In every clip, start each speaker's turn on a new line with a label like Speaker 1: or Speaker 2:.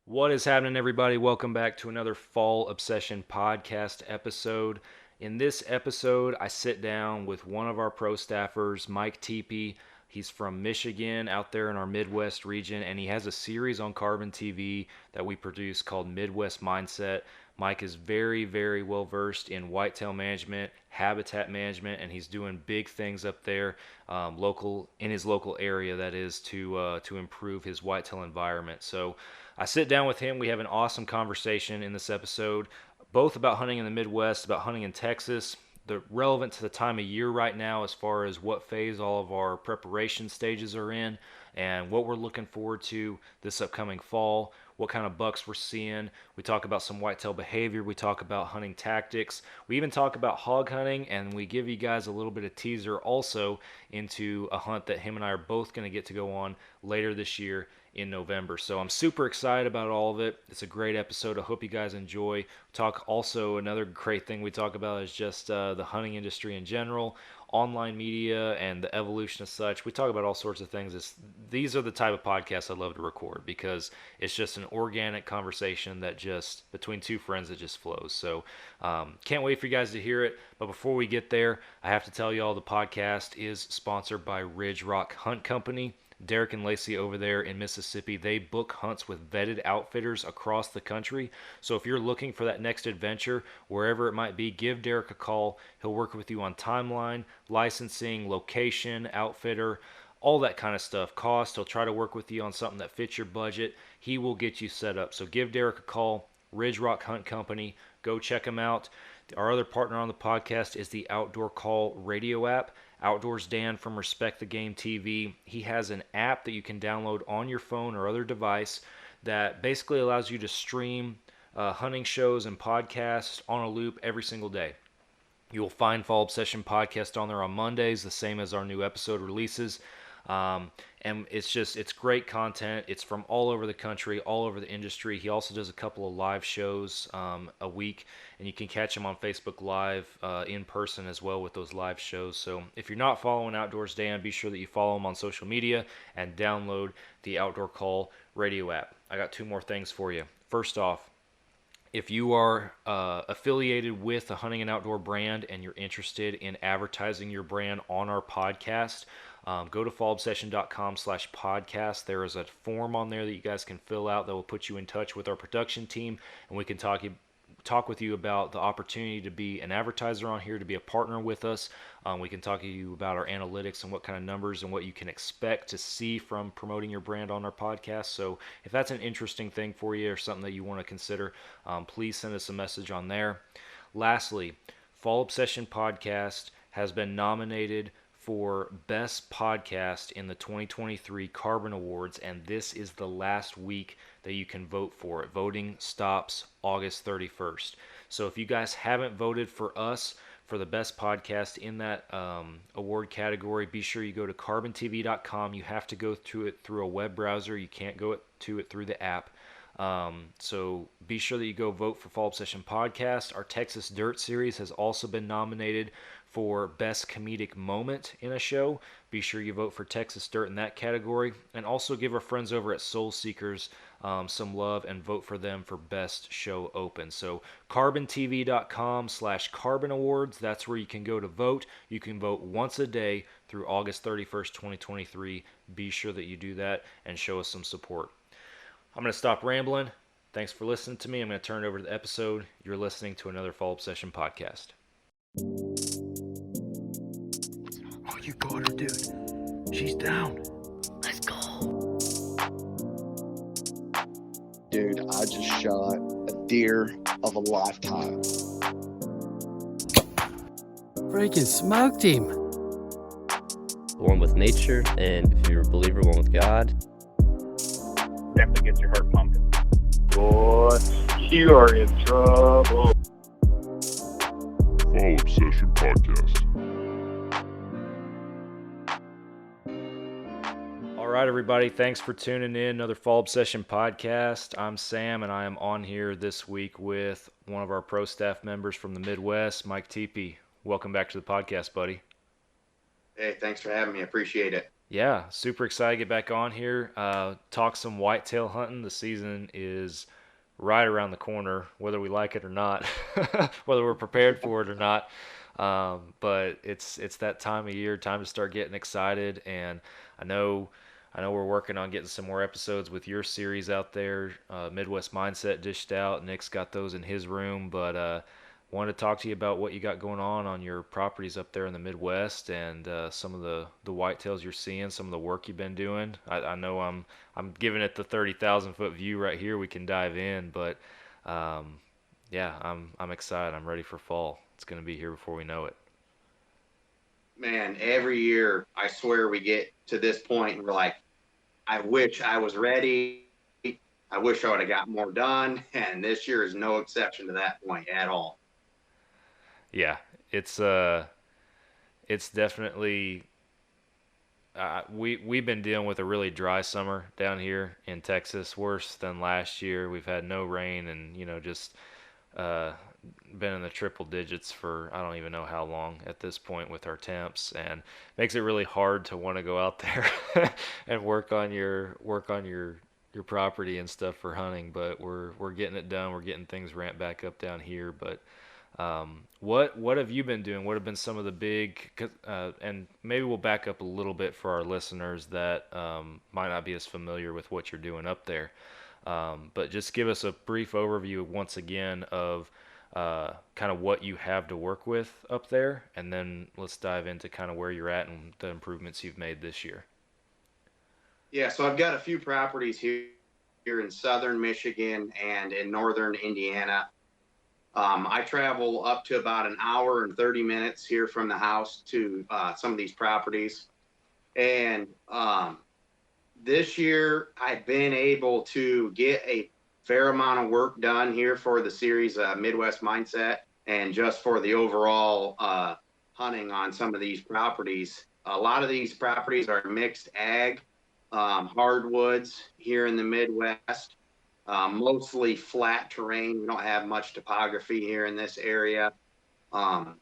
Speaker 1: What is happening, everybody? Welcome back to another Fall Obsession podcast episode. In this episode, I sit down with one of our pro staffers, Mike Tepe. He's from Michigan, out there in our Midwest region, and he has a series on Carbon TV that we produce called Midwest Mindset. Mike is very, very well versed in whitetail management, habitat management, and he's doing big things up there, local in his local area. That is to improve his whitetail environment. So I sit down with him. We have an awesome conversation in this episode, both about hunting in the Midwest, about hunting in Texas, the relevant to the time of year right now as far as what phase all of our preparation stages are in and what we're looking forward to this upcoming fall, what kind of bucks we're seeing. We talk about some whitetail behavior. We talk about hunting tactics. We even talk about hog hunting, and we give you guys a little bit of teaser also into a hunt that him and I are both going to get to go on later this year in November. So I'm super excited about all of it. It's a great episode. I hope you guys enjoy. Talk also, another great thing we talk about is just the hunting industry in general, online media, and the evolution of such. We talk about all sorts of things. These are the type of podcasts I love to record because it's just an organic conversation that just between two friends that just flows. So can't wait for you guys to hear it. But before we get there, I have to tell you all the podcast is sponsored by Ridge Rock Hunt Company. Derek and Lacey over there in Mississippi, they book hunts with vetted outfitters across the country. So if you're looking for that next adventure, wherever it might be, give Derek a call. He'll work with you on timeline, licensing, location, outfitter, all that kind of stuff. Cost, he'll try to work with you on something that fits your budget. He will get you set up. So give Derek a call, Ridge Rock Hunt Company. Go check him out. Our other partner on the podcast is the Outdoor Call radio app. Outdoors Dan from Respect the Game TV. He has an app that you can download on your phone or other device that basically allows you to stream hunting shows and podcasts on a loop every single day. You will find Fall Obsession Podcast on there on Mondays, the same as our new episode releases. And it's great content. It's from all over the country, all over the industry. He also does a couple of live shows a week, and you can catch him on Facebook Live in person as well with those live shows. So if you're not following Outdoors Dan, be sure that you follow him on social media and download the Outdoor Call radio app. I got two more things for you. First off, if you are affiliated with a hunting and outdoor brand and you're interested in advertising your brand on our podcast, go to fallobsession.com/podcast. There is a form on there that you guys can fill out that will put you in touch with our production team, and we can talk with you about the opportunity to be an advertiser on here, to be a partner with us. We can talk to you about our analytics and what kind of numbers and what you can expect to see from promoting your brand on our podcast. So if that's an interesting thing for you or something that you want to consider, please send us a message on there. Lastly, Fall Obsession Podcast has been nominated for Best Podcast in the 2023 Carbon Awards, and this is the last week that you can vote for it. Voting stops August 31st. So if you guys haven't voted for us for the best podcast in that award category, be sure you go to carbontv.com. You have to go to it through a web browser. You can't go to it through the app. So be sure that you go vote for Fall Obsession Podcast. Our Texas Dirt series has also been nominated for Best Comedic Moment in a Show. Be sure you vote for Texas Dirt in that category. And also give our friends over at Soul Seekers some love and vote for them for Best Show Open. So carbontv.com/carbon awards. That's where you can go to vote. You can vote once a day through August 31st, 2023. Be sure that you do that and show us some support. I'm going to stop rambling. Thanks for listening to me. I'm going to turn it over to the episode. You're listening to another Fall Obsession podcast.
Speaker 2: Oh, you got her, dude. She's down.
Speaker 3: Let's go.
Speaker 4: Dude, I just shot a deer of a lifetime.
Speaker 3: Freaking smoked him.
Speaker 5: One with nature, and if you're a believer, one with God.
Speaker 6: Definitely gets your heart pumping. Boy, you are in trouble.
Speaker 7: Fall Obsession Podcast.
Speaker 1: All right, everybody. Thanks for tuning in. Another Fall Obsession podcast. I'm Sam, and I am on here this week with one of our pro staff members from the Midwest, Mike Tepe. Welcome back to the podcast, buddy.
Speaker 8: Hey, thanks for having me. I appreciate it.
Speaker 1: Yeah, super excited to get back on here. Talk some whitetail hunting. The season is right around the corner, whether we like it or not, whether we're prepared for it or not. But it's that time of year, time to start getting excited. And I know I know we're working on getting some more episodes with your series out there. Midwest Mindset dished out. Nick's got those in his room, but wanted to talk to you about what you got going on your properties up there in the Midwest and some of the whitetails you're seeing, some of the work you've been doing. I know I'm giving it the 30,000 foot view right here. We can dive in, but yeah, I'm excited. I'm ready for fall. It's going to be here before we know it.
Speaker 8: Man, every year I swear we get to this point and we're like, I wish I was ready. I wish I would have got more done. And this year is no exception to that point at all.
Speaker 1: Yeah, it's it's definitely we've been dealing with a really dry summer down here in Texas, worse than last year. We've had no rain and just uh, been in the triple digits for I don't even know how long at this point with our temps, and makes it really hard to want to go out there and work on your property and stuff for hunting. But we're getting it done. We're getting things ramped back up down here, but what have you been doing? What have been some of the big, and maybe we'll back up a little bit for our listeners that might not be as familiar with what you're doing up there. But just give us a brief overview once again of kind of what you have to work with up there, and then let's dive into kind of where you're at and the improvements you've made this year.
Speaker 8: Yeah, so I've got a few properties here in southern Michigan and in northern Indiana. I travel up to about an hour and 30 minutes here from the house to some of these properties. And this year, I've been able to get a fair amount of work done here for the series Midwest Mindset and just for the overall hunting on some of these properties. A lot of these properties are mixed ag, hardwoods here in the Midwest. Mostly flat terrain. We don't have much topography here in this area. But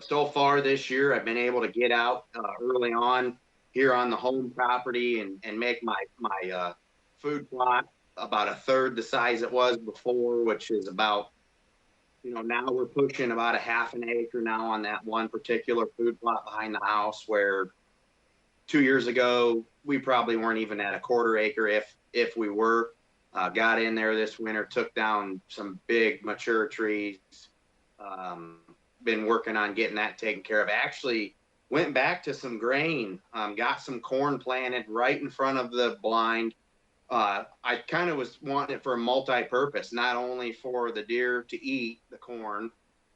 Speaker 8: so far this year, I've been able to get out early on here on the home property and make my food plot about a third the size it was before, which is about, now we're pushing about a half an acre now on that one particular food plot behind the house, where 2 years ago, we probably weren't even at a quarter acre if we were. Got in there this winter, took down some big mature trees. Been working on getting that taken care of. Actually, went back to some grain. Got some corn planted right in front of the blind. I kind of was wanting it for a multi-purpose, not only for the deer to eat the corn,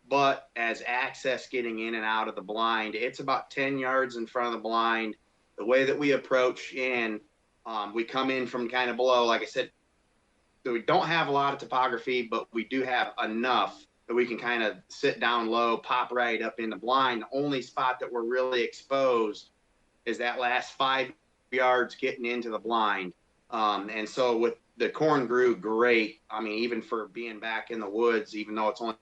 Speaker 8: but as access getting in and out of the blind. It's about 10 yards in front of the blind. The way that we approach in, we come in from kind of below, like I said. So we don't have a lot of topography, but we do have enough that we can kind of sit down low, pop right up in the blind. The only spot that we're really exposed is that last 5 yards getting into the blind. And so with the corn grew great. I mean, even for being back in the woods, even though it's only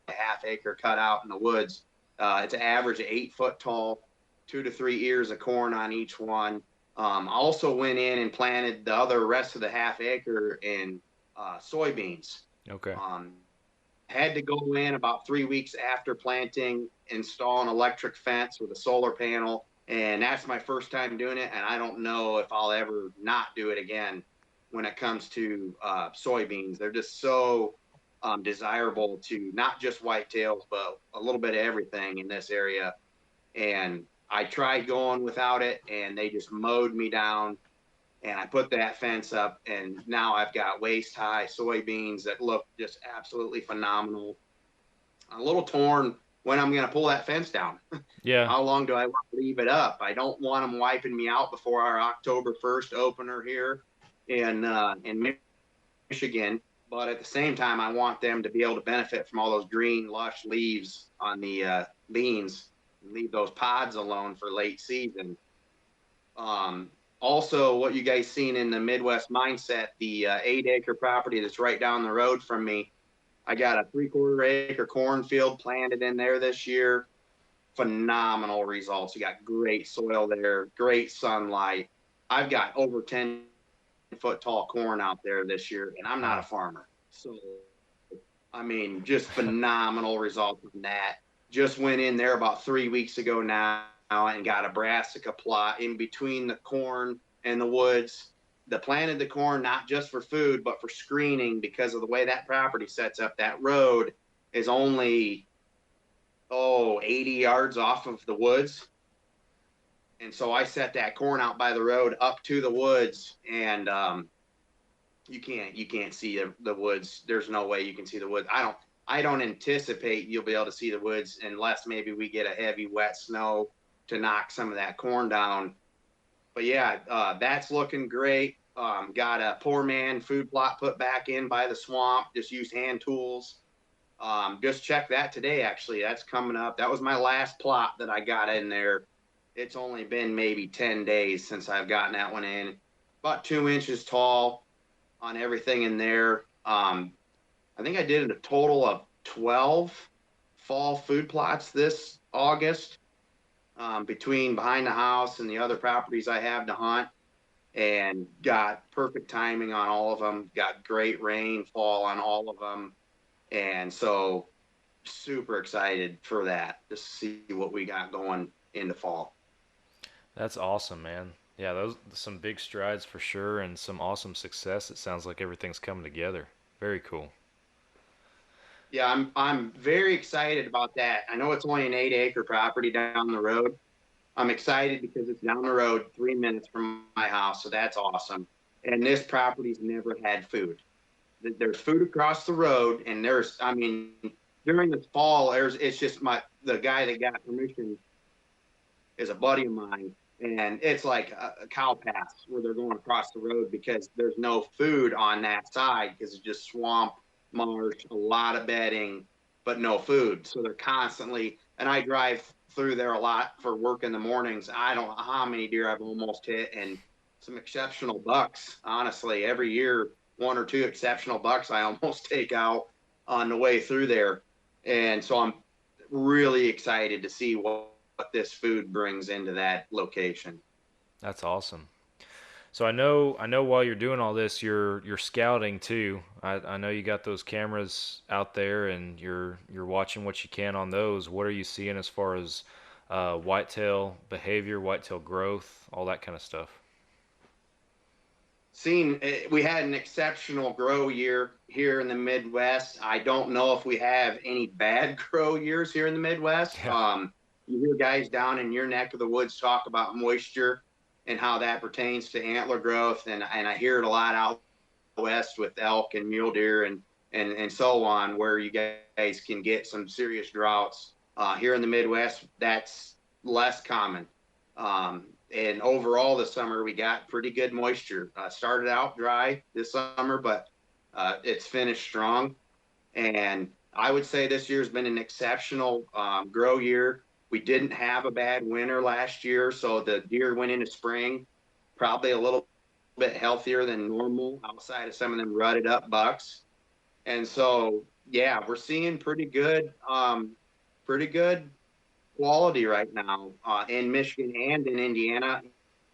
Speaker 8: a half acre cut out in the woods, it's an average of 8 foot tall, 2 to 3 ears of corn on each one. Also went in and planted the rest of the half acre in soybeans.
Speaker 1: Okay.
Speaker 8: Had to go in about 3 weeks after planting, install an electric fence with a solar panel. And that's my first time doing it. And I don't know if I'll ever not do it again when it comes to soybeans. They're just so desirable to not just whitetails, but a little bit of everything in this area. And I tried going without it, and they just mowed me down. And I put that fence up, and now I've got waist-high soybeans that look just absolutely phenomenal. A little torn when I'm going to pull that fence down.
Speaker 1: Yeah.
Speaker 8: How long do I want to leave it up? I don't want them wiping me out before our October 1st opener here in Michigan. But at the same time, I want them to be able to benefit from all those green, lush leaves on the beans. Leave those pods alone for late season. Also, what you guys seen in the Midwest Mindset, the 8 acre property that's right down the road from me, I got a 3/4 acre cornfield planted in there this year. phenomenal results. You got great soil there, great sunlight. I've got over 10-foot tall corn out there this year, and I'm not a farmer. So, I mean, just phenomenal results from that. Just went in there about 3 weeks ago now and got a brassica plot in between the corn and the woods. Planted the corn not just for food, but for screening, because of the way that property sets up. That road is only 80 yards off of the woods. And so I set that corn out by the road up to the woods, and you can't see the woods. There's no way you can see the woods. I don't anticipate you'll be able to see the woods unless maybe we get a heavy wet snow to knock some of that corn down. But yeah, that's looking great. Got a poor man food plot put back in by the swamp. Just used hand tools. Just checked that today, actually. That's coming up. That was my last plot that I got in there. It's only been maybe 10 days since I've gotten that one in. About 2 inches tall on everything in there. I think I did a total of 12 fall food plots this August, between behind the house and the other properties I have to hunt, and got perfect timing on all of them. Got great rainfall on all of them. And so super excited for that, just to see what we got going into fall.
Speaker 1: That's awesome, man. Yeah, those some big strides for sure, and some awesome success. It sounds like everything's coming together. Very cool.
Speaker 8: Yeah, I'm very excited about that. I know it's only an 8-acre property down the road. I'm excited because it's down the road 3 minutes from my house, so that's awesome. And this property's never had food. There's food across the road, and during the fall, it's just the guy that got permission is a buddy of mine, and it's like a cow pass where they're going across the road because there's no food on that side, because it's just swamp, marsh, a lot of bedding, but no food. So they're constantly, and I drive through there a lot for work in the mornings. I don't know how many deer I've almost hit, and some exceptional bucks. Honestly, every year, 1 or 2 exceptional bucks I almost take out on the way through there. And so I'm really excited to see what this food brings into that location.
Speaker 1: That's awesome. So I know while you're doing all this, you're scouting too. I know you got those cameras out there, and you're watching what you can on those. What are you seeing as far as whitetail behavior, whitetail growth, all that kind of stuff?
Speaker 8: We had an exceptional grow year here in the Midwest. I don't know if we have any bad grow years here in the Midwest.
Speaker 1: Yeah.
Speaker 8: You hear guys down in your neck of the woods talk about moisture and how that pertains to antler growth, and I hear it a lot out west with elk and mule deer and so on, where you guys can get some serious droughts. Here in the Midwest, that's less common. And overall this summer, we got pretty good moisture. Started out dry this summer, but it's finished strong. And I would say this year's been an exceptional grow year. We didn't have a bad winter last year, so the deer went into spring probably a little bit healthier than normal outside of some of them rutted up bucks. And so, yeah, we're seeing pretty good quality right now in Michigan and in Indiana.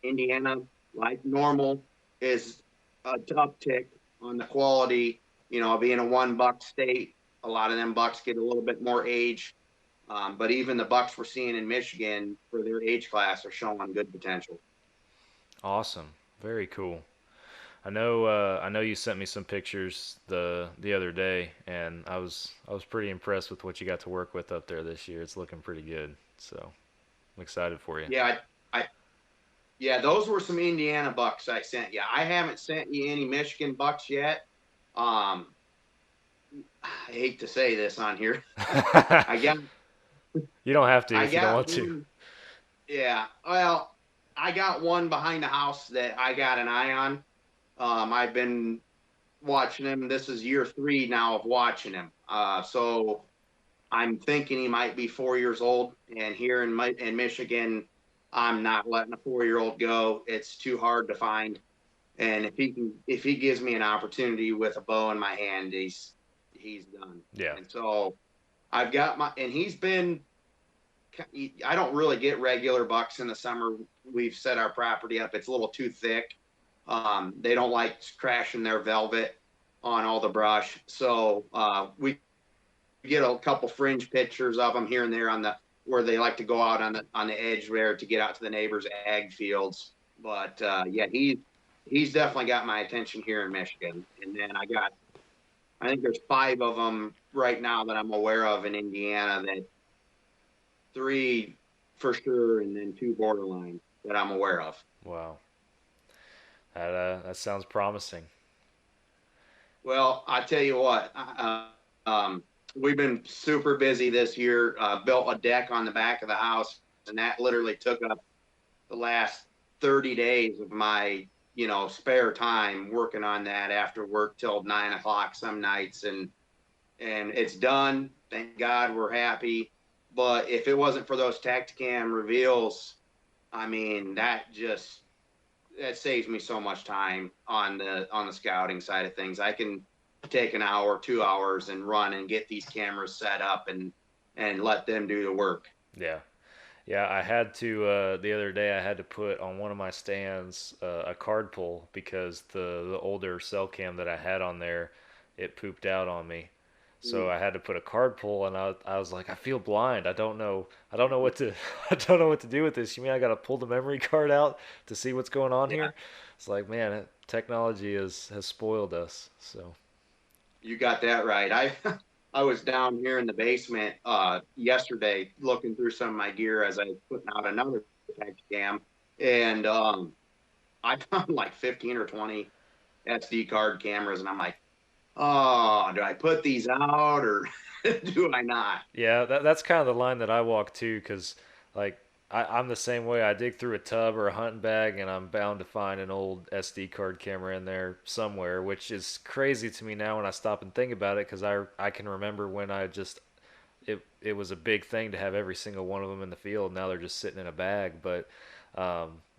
Speaker 8: Indiana, like normal, is a uptick on the quality. Being a 1 buck state, a lot of them bucks get a little bit more age. But even the bucks we're seeing in Michigan for their age class are showing good potential.
Speaker 1: Awesome. Very cool. I know you sent me some pictures the other day, and I was pretty impressed with what you got to work with up there this year. It's looking pretty good. So I'm excited for you.
Speaker 8: Yeah, those were some Indiana bucks I sent you. I haven't sent you any Michigan bucks yet. I hate to say this on here.
Speaker 1: You don't have to if you don't want to.
Speaker 8: Yeah, well, I got one behind the house that I got an eye on. I've been watching him. This is year 3 now of watching him. So I'm thinking he might be 4 years old. And here in Michigan, I'm not letting a 4-year-old go. It's too hard to find. And if he gives me an opportunity with a bow in my hand, he's done.
Speaker 1: Yeah.
Speaker 8: And so I've got and he's been I don't really get regular bucks in the summer. We've set our property up. It's a little too thick. They don't like crashing their velvet on all the brush. So we get a couple fringe pictures of them here and there on the where they like to go out on the edge there to get out to the neighbors' ag fields. But yeah, he's definitely got my attention here in Michigan. And then I think there's 5 of them right now that I'm aware of in Indiana. That 3 for sure, and then 2 borderline that I'm aware of.
Speaker 1: Wow. That sounds promising.
Speaker 8: Well, I tell you what, we've been super busy this year. Built a deck on the back of the house, and that literally took up the last 30 days of my, spare time working on that after work till 9 o'clock some nights, and it's done. Thank God, we're happy. But if it wasn't for those Tacticam reveals, I mean, that saves me so much time on the scouting side of things. I can take an hour, 2 hours, and run and get these cameras set up and let them do the work.
Speaker 1: Yeah. Yeah, I had to the other day I had to put on one of my stands a card pull because the older cell cam that I had on there, it pooped out on me. So I had to put a card pull, and I was like, I feel blind. I don't know what to I don't know what to do with this. You mean I got to pull the memory card out to see what's going on here? It's like, man, technology has spoiled us. So
Speaker 8: You got that right. I was down here in the basement yesterday looking through some of my gear as I was putting out another Tacticam, and I found like 15 or 20 SD card cameras, and I'm like, oh, do I put these out or do I not?
Speaker 1: yeah, that's kind of the line that I walk too, because like I'm the same way. I dig through a tub or a hunting bag, and I'm bound to find an old SD card camera in there somewhere, which is crazy to me now when I stop and think about it, because I can remember when it was a big thing to have every single one of them in the field. Now they're just sitting in a bag, but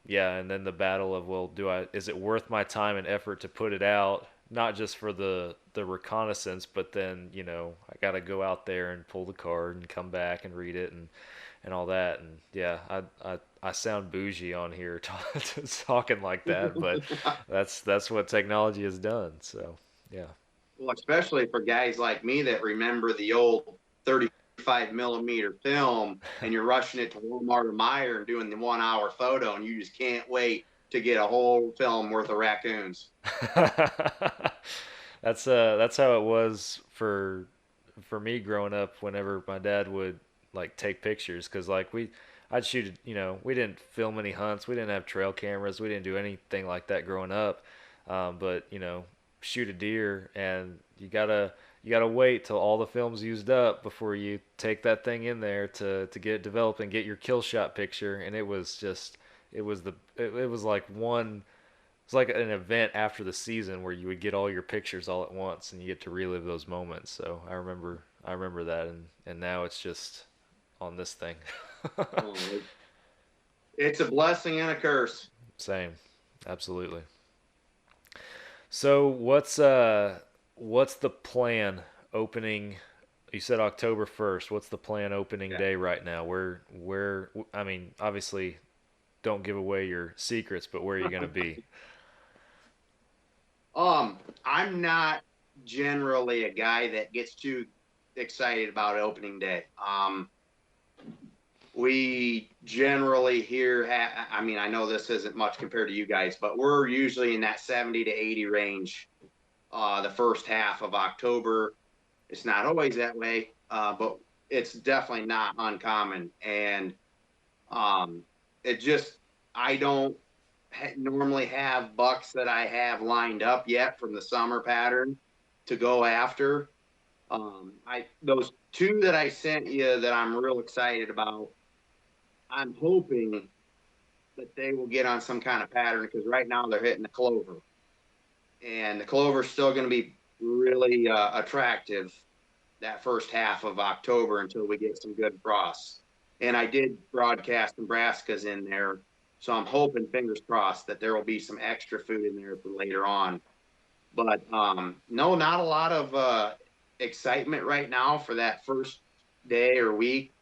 Speaker 1: yeah, and then the battle of, well, is it worth my time and effort to put it out? Not just for the reconnaissance, but then I got to go out there and pull the card and come back and read it and all that. And yeah, I sound bougie on here talking like that, but that's what technology has done. So yeah.
Speaker 8: Well, especially for guys like me that remember the old 35 millimeter film, and you're rushing it to Walmart or Meyer and doing the 1 hour photo, and you just can't wait to get a whole film worth of raccoons.
Speaker 1: That's how it was for me growing up. Whenever my dad would like take pictures, because like I'd shoot, we didn't film any hunts, we didn't have trail cameras, we didn't do anything like that growing up. But shoot a deer, and you gotta wait till all the film's used up before you take that thing in there to get it developed and get your kill shot picture. And it was like an event after the season where you would get all your pictures all at once, and you get to relive those moments. So I remember that, and now it's just on this thing.
Speaker 8: It's a blessing and a curse.
Speaker 1: Same, absolutely. So what's the plan opening? You said October 1st. What's the plan opening day right now? Where I mean, obviously, don't give away your secrets, but where are you going to be?
Speaker 8: I'm not generally a guy that gets too excited about opening day. We generally here, I mean, I know this isn't much compared to you guys, but we're usually in that 70 to 80 range the first half of October. It's not always that way, but it's definitely not uncommon. And I don't normally have bucks that I have lined up yet from the summer pattern to go after. Those 2 that I sent you that I'm real excited about, I'm hoping that they will get on some kind of pattern, because right now they're hitting the clover, and the clover is still going to be really attractive that first half of October until we get some good frosts. And I did broadcast Nebraska's in there, so I'm hoping, fingers crossed, that there will be some extra food in there for later on. But no, not a lot of excitement right now for that first day or week.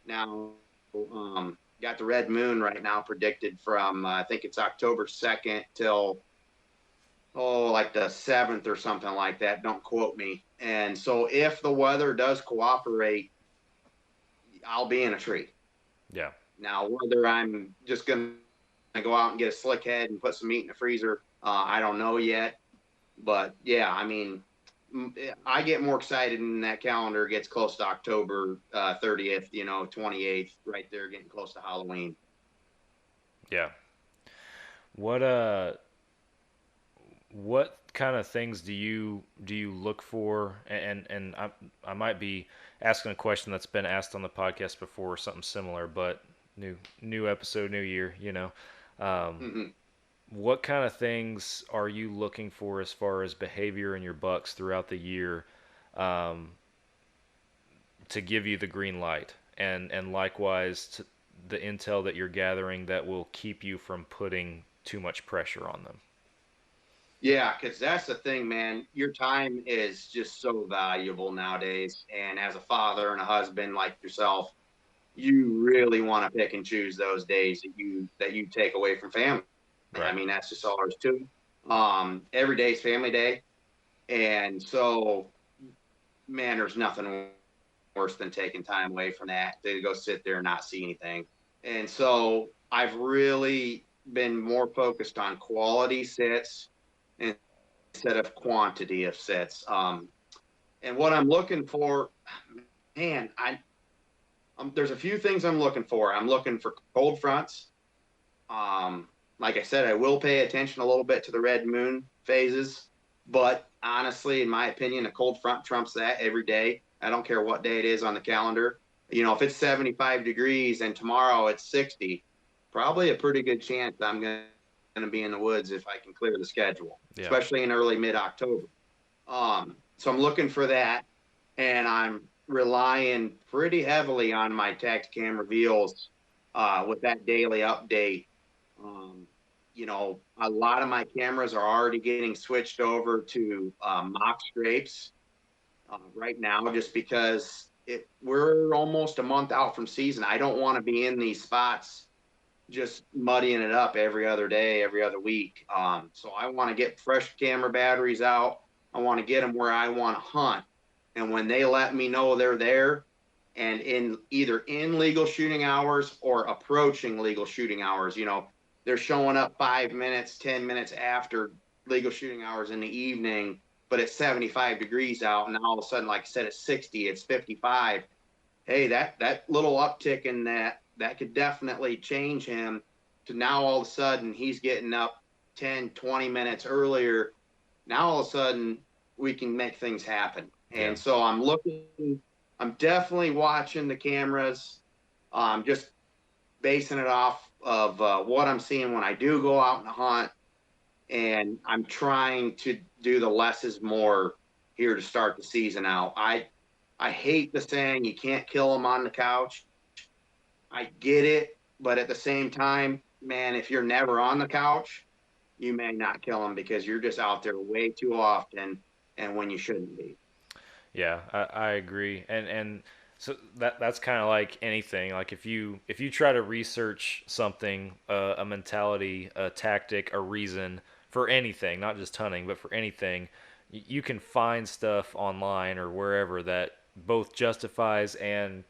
Speaker 8: Now, got the red moon right now predicted from I think it's October 2nd till like the 7th or something like that. Don't quote me. And so if the weather does cooperate, I'll be in a tree.
Speaker 1: Yeah.
Speaker 8: Now, whether I'm just going to go out and get a slick head and put some meat in the freezer, I don't know yet. But yeah, I mean, I get more excited when that calendar gets close to October 30th, 28th, right there, getting close to Halloween.
Speaker 1: Yeah. What what kind of things do you look for? And I might be asking a question that's been asked on the podcast before or something similar, but new episode, new year,
Speaker 8: Mm-hmm.
Speaker 1: what kind of things are you looking for as far as behavior in your bucks throughout the year, um, to give you the green light, and likewise to the intel that you're gathering that will keep you from putting too much pressure on them?
Speaker 8: Yeah, because that's the thing, man. Your time is just so valuable nowadays. And as a father and a husband like yourself, you really want to pick and choose those days that you take away from family. I
Speaker 1: Right.
Speaker 8: mean, that's just all there is to it. Every day is family day. And so, man, there's nothing worse than taking time away from that to go sit there and not see anything. And so I've really been more focused on quality sits instead of quantity of sits. And what I'm looking for, man, there's a few things I'm looking for. I'm looking for cold fronts. Like I said, I will pay attention a little bit to the red moon phases, but honestly, in my opinion, a cold front trumps that every day. I don't care what day it is on the calendar. If it's 75 degrees and tomorrow it's 60, probably a pretty good chance I'm going to be in the woods if I can clear the schedule,
Speaker 1: Yeah.
Speaker 8: especially in early mid-October. So I'm looking for that, and I'm relying pretty heavily on my Tacticam reveals with that daily update. A lot of my cameras are already getting switched over to mock scrapes right now, just because we're almost a month out from season. I don't want to be in these spots just muddying it up every other day, every other week. So I want to get fresh camera batteries out. I want to get them where I want to hunt. And when they let me know they're there and either in legal shooting hours or approaching legal shooting hours, they're showing up 5 minutes, 10 minutes after legal shooting hours in the evening, but it's 75 degrees out. And all of a sudden, like I said, it's 60, it's 55. Hey, that little uptick in that could definitely change him to now all of a sudden he's getting up 10, 20 minutes earlier. Now all of a sudden we can make things happen. And so I'm definitely watching the cameras. Just basing it off of what I'm seeing when I do go out and hunt. And I'm trying to do the less is more here to start the season out. I hate the saying you can't kill them on the couch. I get it, but at the same time, man, if you're never on the couch, you may not kill them because you're just out there way too often and when you shouldn't be.
Speaker 1: Yeah, I agree. And so that's kind of like anything. Like if you try to research something, a mentality, a tactic, a reason for anything, not just hunting, but for anything, you can find stuff online or wherever that both justifies and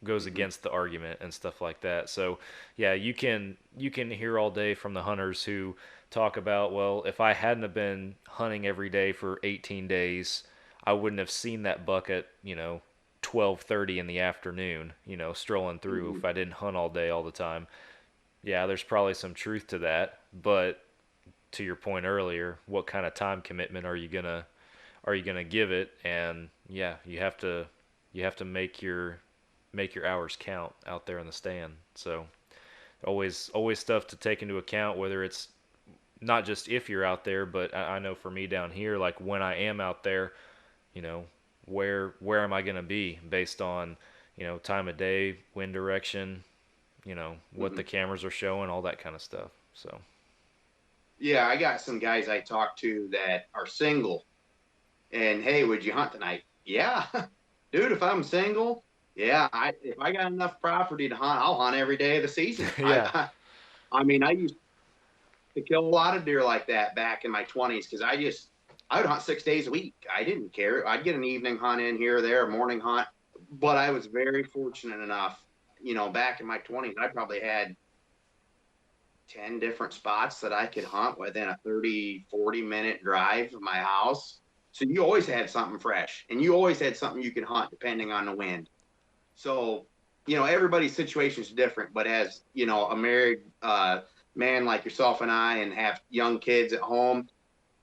Speaker 1: goes against the argument and stuff like that. So yeah, you can hear all day from the hunters who talk about, well, if I hadn't have been hunting every day for 18 days, I wouldn't have seen that buck at 12:30 in the afternoon, strolling through if I didn't hunt all day all the time. Yeah, there's probably some truth to that, but to your point earlier, what kind of time commitment are you gonna give it? And yeah, you have to make your hours count out there in the stand. So always stuff to take into account, whether it's not just if you're out there, but I know for me down here, like when I am out there, where am I going to be based on, time of day, wind direction, what the cameras are showing, all that kind of stuff. So
Speaker 8: yeah, I got some guys I talk to that are single, and hey, would you hunt tonight? Yeah, dude, if I'm single, Yeah, if I got enough property to hunt, I'll hunt every day of the season.
Speaker 1: Yeah.
Speaker 8: I mean, I used to kill a lot of deer like that back in my 20s because I would hunt 6 days a week. I didn't care. I'd get an evening hunt in here or there, a morning hunt. But I was very fortunate enough, back in my 20s, I probably had 10 different spots that I could hunt within a 30, 40-minute drive of my house. So you always had something fresh and you always had something you could hunt depending on the wind. So, everybody's situation is different, but as, a married man like yourself and I and have young kids at home,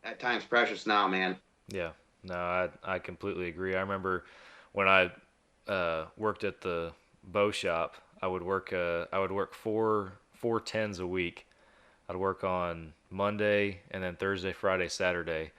Speaker 8: that time's precious now, man.
Speaker 1: Yeah. No, I completely agree. I remember when I worked at the bow shop, I would work four tens a week. I'd work on Monday and then Thursday, Friday, Saturday.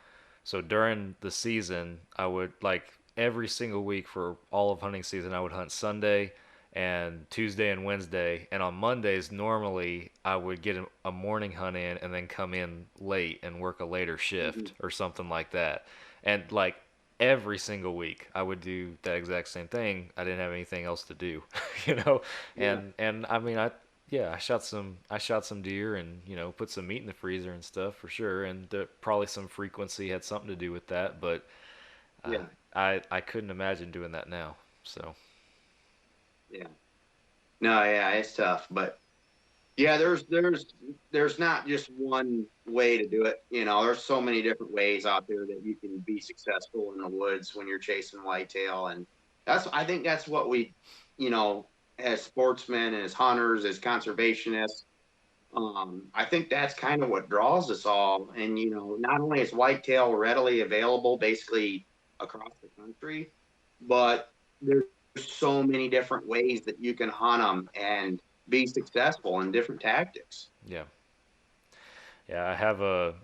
Speaker 1: So during the season, I would like every single week for all of hunting season, I would hunt Sunday and Tuesday and Wednesday. And on Mondays, normally I would get a morning hunt in and then come in late and work a later shift or something like that. And like every single week, I would do that exact same thing. I didn't have anything else to do, you know. And I mean, I shot some deer and put some meat in the freezer and stuff for sure, and probably some frequency had something to do with that, but
Speaker 8: Yeah.
Speaker 1: I couldn't imagine doing that now. So
Speaker 8: Yeah. No, yeah, it's tough, but yeah, there's not just one way to do it. There's so many different ways out there that you can be successful in the woods when you're chasing whitetail, and I think that's what we, as sportsmen, as hunters, as conservationists, I think that's kind of what draws us all. And not only is whitetail readily available, basically across the country, but there's so many different ways that you can hunt them and be successful in different tactics.
Speaker 1: yeah, yeah. I have a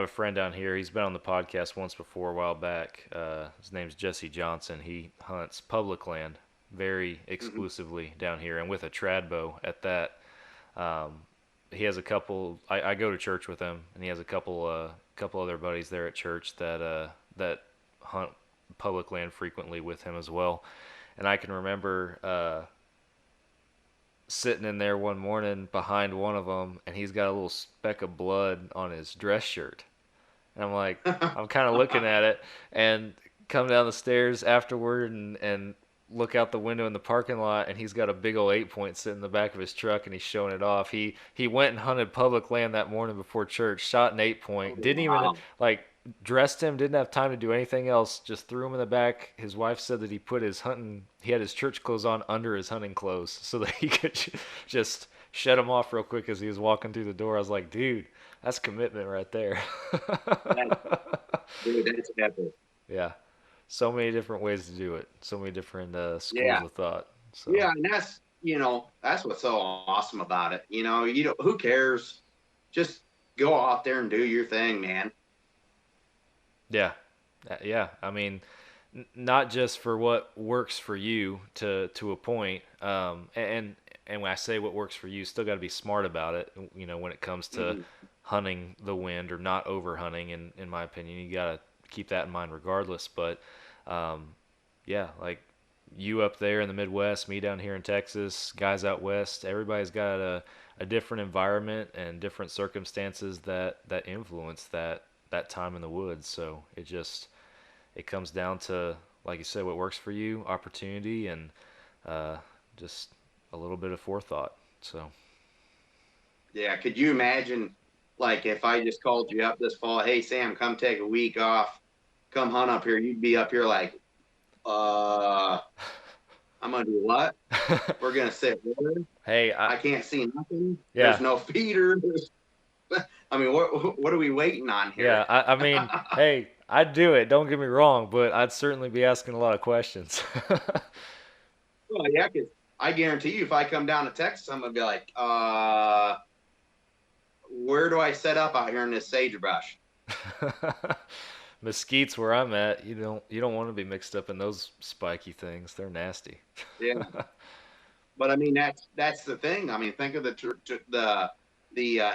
Speaker 1: friend down here. He's been on the podcast once before a while back. His name's Jesse Johnson. He hunts public land very exclusively down here, and with a trad bow at that. Um, he has a couple. I go to church with him, and he has a couple other buddies there at church that hunt public land frequently with him as well. And I can remember sitting in there one morning behind one of them, and he's got a little speck of blood on his dress shirt. And I'm like, I'm kind of looking at it, and come down the stairs afterward, and look out the window in the parking lot, and he's got a big old 8-point sitting in the back of his truck, and he's showing it off. He went and hunted public land that morning before church, shot an 8-point, didn't even
Speaker 8: Wow.
Speaker 1: like dressed him, didn't have time to do anything else, just threw him in the back. His wife said that he had his church clothes on under his hunting clothes so that he could just shut him off real quick as he was walking through the door. I was like, dude, that's commitment right there.
Speaker 8: Dude, that's epic.
Speaker 1: Yeah. So many different ways to do it. So many different schools
Speaker 8: Yeah.
Speaker 1: of thought. So
Speaker 8: Yeah, and that's what's so awesome about it. Who cares? Just go out there and do your thing, man.
Speaker 1: yeah, yeah. I mean, not just for what works for you to a point. And when I say what works for you, still got to be smart about it. When it comes to hunting the wind or not over hunting. In my opinion, you got to keep that in mind regardless. But yeah, like you up there in the Midwest, me down here in Texas, guys out west, everybody's got a different environment and different circumstances that influence that time in the woods. So it comes down to, like you said, what works for you, opportunity, and just a little bit of forethought. So
Speaker 8: Yeah, could you imagine, like, if I just called you up this fall, hey Sam, come take a week off, come hunt up here, you'd be up here like, I'm gonna do what? We're gonna sit here.
Speaker 1: hey,
Speaker 8: I can't see nothing.
Speaker 1: Yeah.
Speaker 8: There's no feeder. I mean, what are we waiting on here?
Speaker 1: yeah, I mean, hey, I'd do it. Don't get me wrong, but I'd certainly be asking a lot of questions.
Speaker 8: Well, yeah, 'cause I guarantee you, if I come down to Texas, I'm gonna be like, where do I set up out here in this sagebrush?
Speaker 1: Mesquite's where I'm at. You don't want to be mixed up in those spiky things. They're nasty.
Speaker 8: Yeah, but I mean that's the thing. I mean, think of the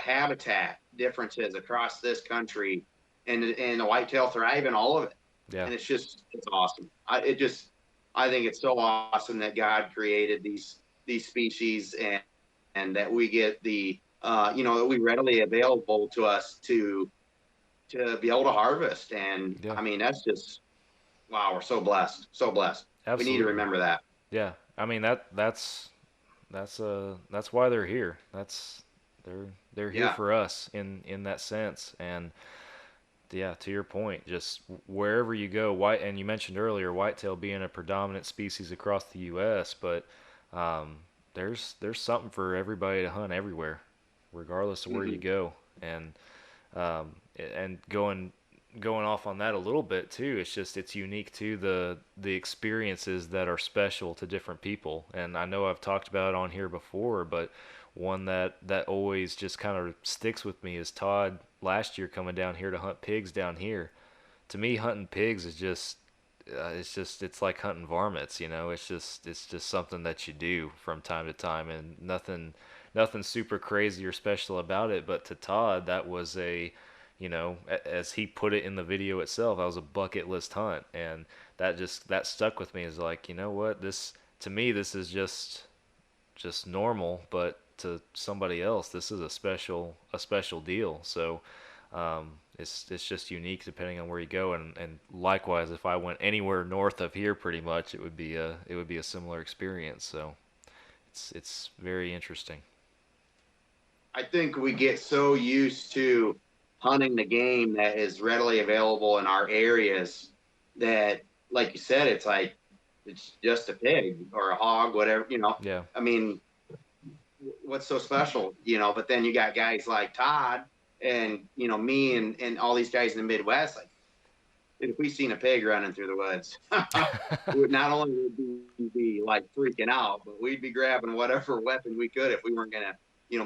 Speaker 8: habitat differences across this country, and the whitetail thrive in all of it,
Speaker 1: Yeah.
Speaker 8: and it's awesome. I think it's so awesome that God created these species, and that we get the that we readily available to us to be able to harvest. And
Speaker 1: Yeah,
Speaker 8: I mean, that's just wow, we're so blessed, so blessed. We need to
Speaker 1: absolutely.
Speaker 8: remember that.
Speaker 1: Yeah, I mean that's why they're here. They're here
Speaker 8: Yeah.
Speaker 1: for us in that sense. And yeah, to your point, just wherever you go, and you mentioned earlier whitetail being a predominant species across the U.S., but um, there's something for everybody to hunt everywhere, regardless of where you
Speaker 8: Hmm.
Speaker 1: go. And going off on that a little bit too, it's unique to the experiences that are special to different people. And I know I've talked about it on here before, but one that always just kind of sticks with me is Todd last year coming down here to hunt pigs down here. To me, hunting pigs is it's like hunting varmints, you know. It's just something that you do from time to time, and nothing super crazy or special about it. But to Todd, that was as he put it in the video itself, that was a bucket list hunt, and that stuck with me. Is like, you know what, this to me, this is just normal, but to somebody else, this is a special deal. So it's just unique depending on where you go, and likewise, if I went anywhere north of here, pretty much it would be a similar experience. So it's very interesting.
Speaker 8: I think we get so used to hunting the game that is readily available in our areas that, like you said, it's like it's just a pig or a hog, whatever,
Speaker 1: Yeah,
Speaker 8: I mean, what's so special, But then you got guys like Todd and me and all these guys in the Midwest. Like, if we seen a pig running through the woods, not only would we be like freaking out, but we'd be grabbing whatever weapon we could if we weren't gonna,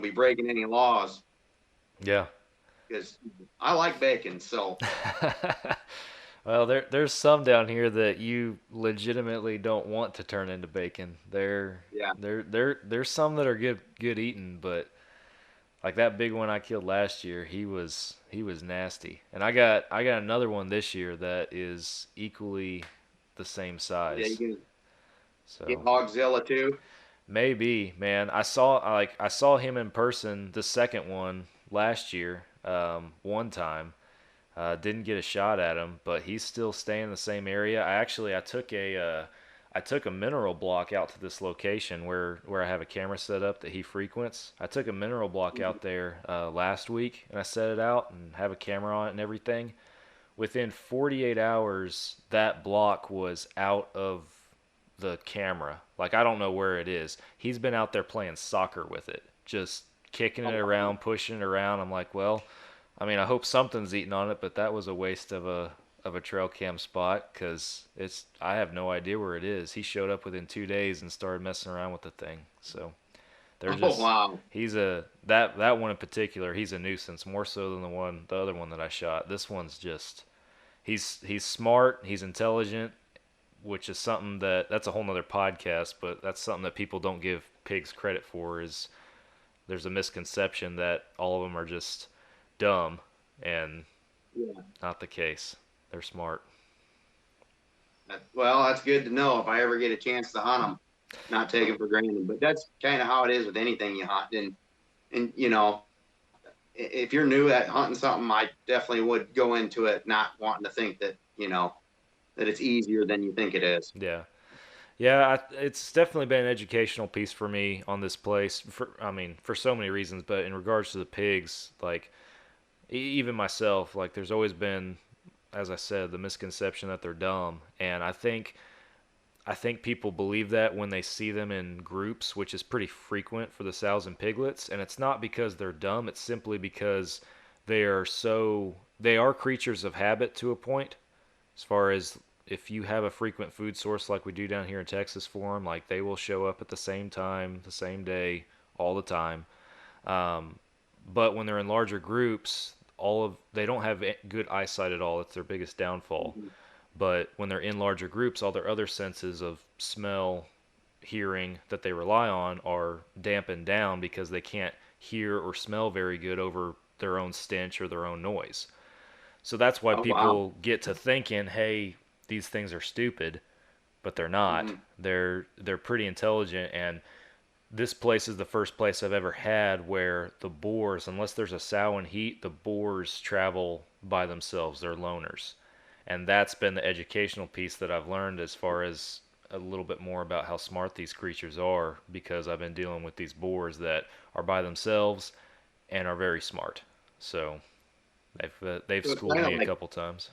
Speaker 8: be breaking any laws.
Speaker 1: yeah.
Speaker 8: Because I like bacon, so
Speaker 1: Well, there's some down here that you legitimately don't want to turn into bacon.
Speaker 8: yeah.
Speaker 1: There's some that are good eating, but like that big one I killed last year, he was nasty. And I got another one this year that is equally the same
Speaker 8: Yeah, you
Speaker 1: size.
Speaker 8: can get
Speaker 1: So
Speaker 8: Hogzilla too.
Speaker 1: maybe, man. I saw him in person, the second one last year, one time. Didn't get a shot at him, but he's still staying in the same area. I took a mineral block out to this location where I have a camera set up that he frequents. I took a mineral block out there last week, and I set it out and have a camera on it and everything. Within 48 hours, that block was out of the camera. Like, I don't know where it is. He's been out there playing soccer with it, just kicking it around, pushing it around. I'm like, well, I mean, I hope something's eating on it, but that was a waste of a trail cam spot because I have no idea where it is. He showed up within 2 days and started messing around with the thing. So they're
Speaker 8: Oh
Speaker 1: just
Speaker 8: wow.
Speaker 1: that one in particular. He's a nuisance more so than the other one that I shot. This one's just he's smart, he's intelligent, which is something that's a whole nother podcast. But that's something that people don't give pigs credit for. Is there's a misconception that all of them are just dumb, and
Speaker 8: Yeah.
Speaker 1: not the case. They're smart.
Speaker 8: Well, that's good to know if I ever get a chance to hunt them. Not taken for granted, but that's kind of how it is with anything you hunt. And if you're new at hunting something, I definitely would go into it not wanting to think that that it's easier than you think it is.
Speaker 1: Yeah. Yeah, it's definitely been an educational piece for me on this place. For so many reasons, but in regards to the pigs, like even myself, like there's always been, as I said, the misconception that they're dumb, and I think people believe that when they see them in groups, which is pretty frequent for the sows and piglets, and it's not because they're dumb, it's simply because they are creatures of habit to a point. As far as if you have a frequent food source like we do down here in Texas for them, like they will show up at the same time, the same day, all the time. Um, but when they're in larger groups, they don't have good eyesight at all. It's their biggest downfall. But when they're in larger groups, all their other senses of smell, hearing that they rely on are dampened down because they can't hear or smell very good over their own stench or their own noise. So that's why
Speaker 8: Oh wow.
Speaker 1: people get to thinking, hey, these things are stupid. but they're not.
Speaker 8: Mhm.
Speaker 1: They're pretty intelligent, and this place is the first place I've ever had where the boars, unless there's a sow in heat, the boars travel by themselves. They're loners. And that's been the educational piece that I've learned as far as a little bit more about how smart these creatures are, because I've been dealing with these boars that are by themselves and are very smart. So they've
Speaker 8: So it's
Speaker 1: schooled
Speaker 8: kind
Speaker 1: me
Speaker 8: of
Speaker 1: a
Speaker 8: like
Speaker 1: couple times.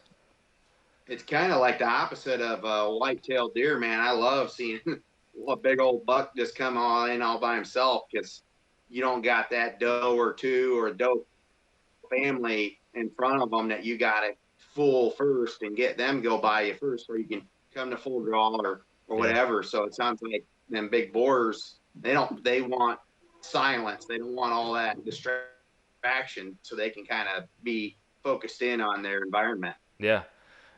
Speaker 8: the opposite of white-tailed deer, man. I love seeing a big old buck just come on in all by himself because you don't got that doe or two or doe family in front of them that you got to fool first and get them go by you first, so you can come to full draw or
Speaker 1: Yeah.
Speaker 8: whatever. So it sounds like them big boars, they want silence. They don't want all that distraction, so they can kind of be focused in on their environment.
Speaker 1: Yeah.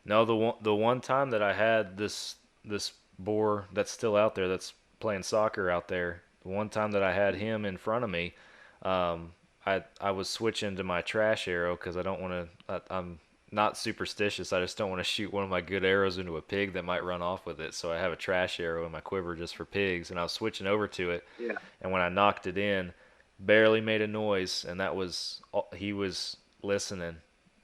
Speaker 1: No, the one time that I had this boar that's still out there, that's playing soccer out there, the one time that I had him in front of me, I was switching to my trash arrow because I don't want to. I'm not superstitious. I just don't want to shoot one of my good arrows into a pig that might run off with it. So I have a trash arrow in my quiver just for pigs, and I was switching over to it.
Speaker 8: Yeah.
Speaker 1: And when I knocked it in, barely made a noise, and that was he was listening,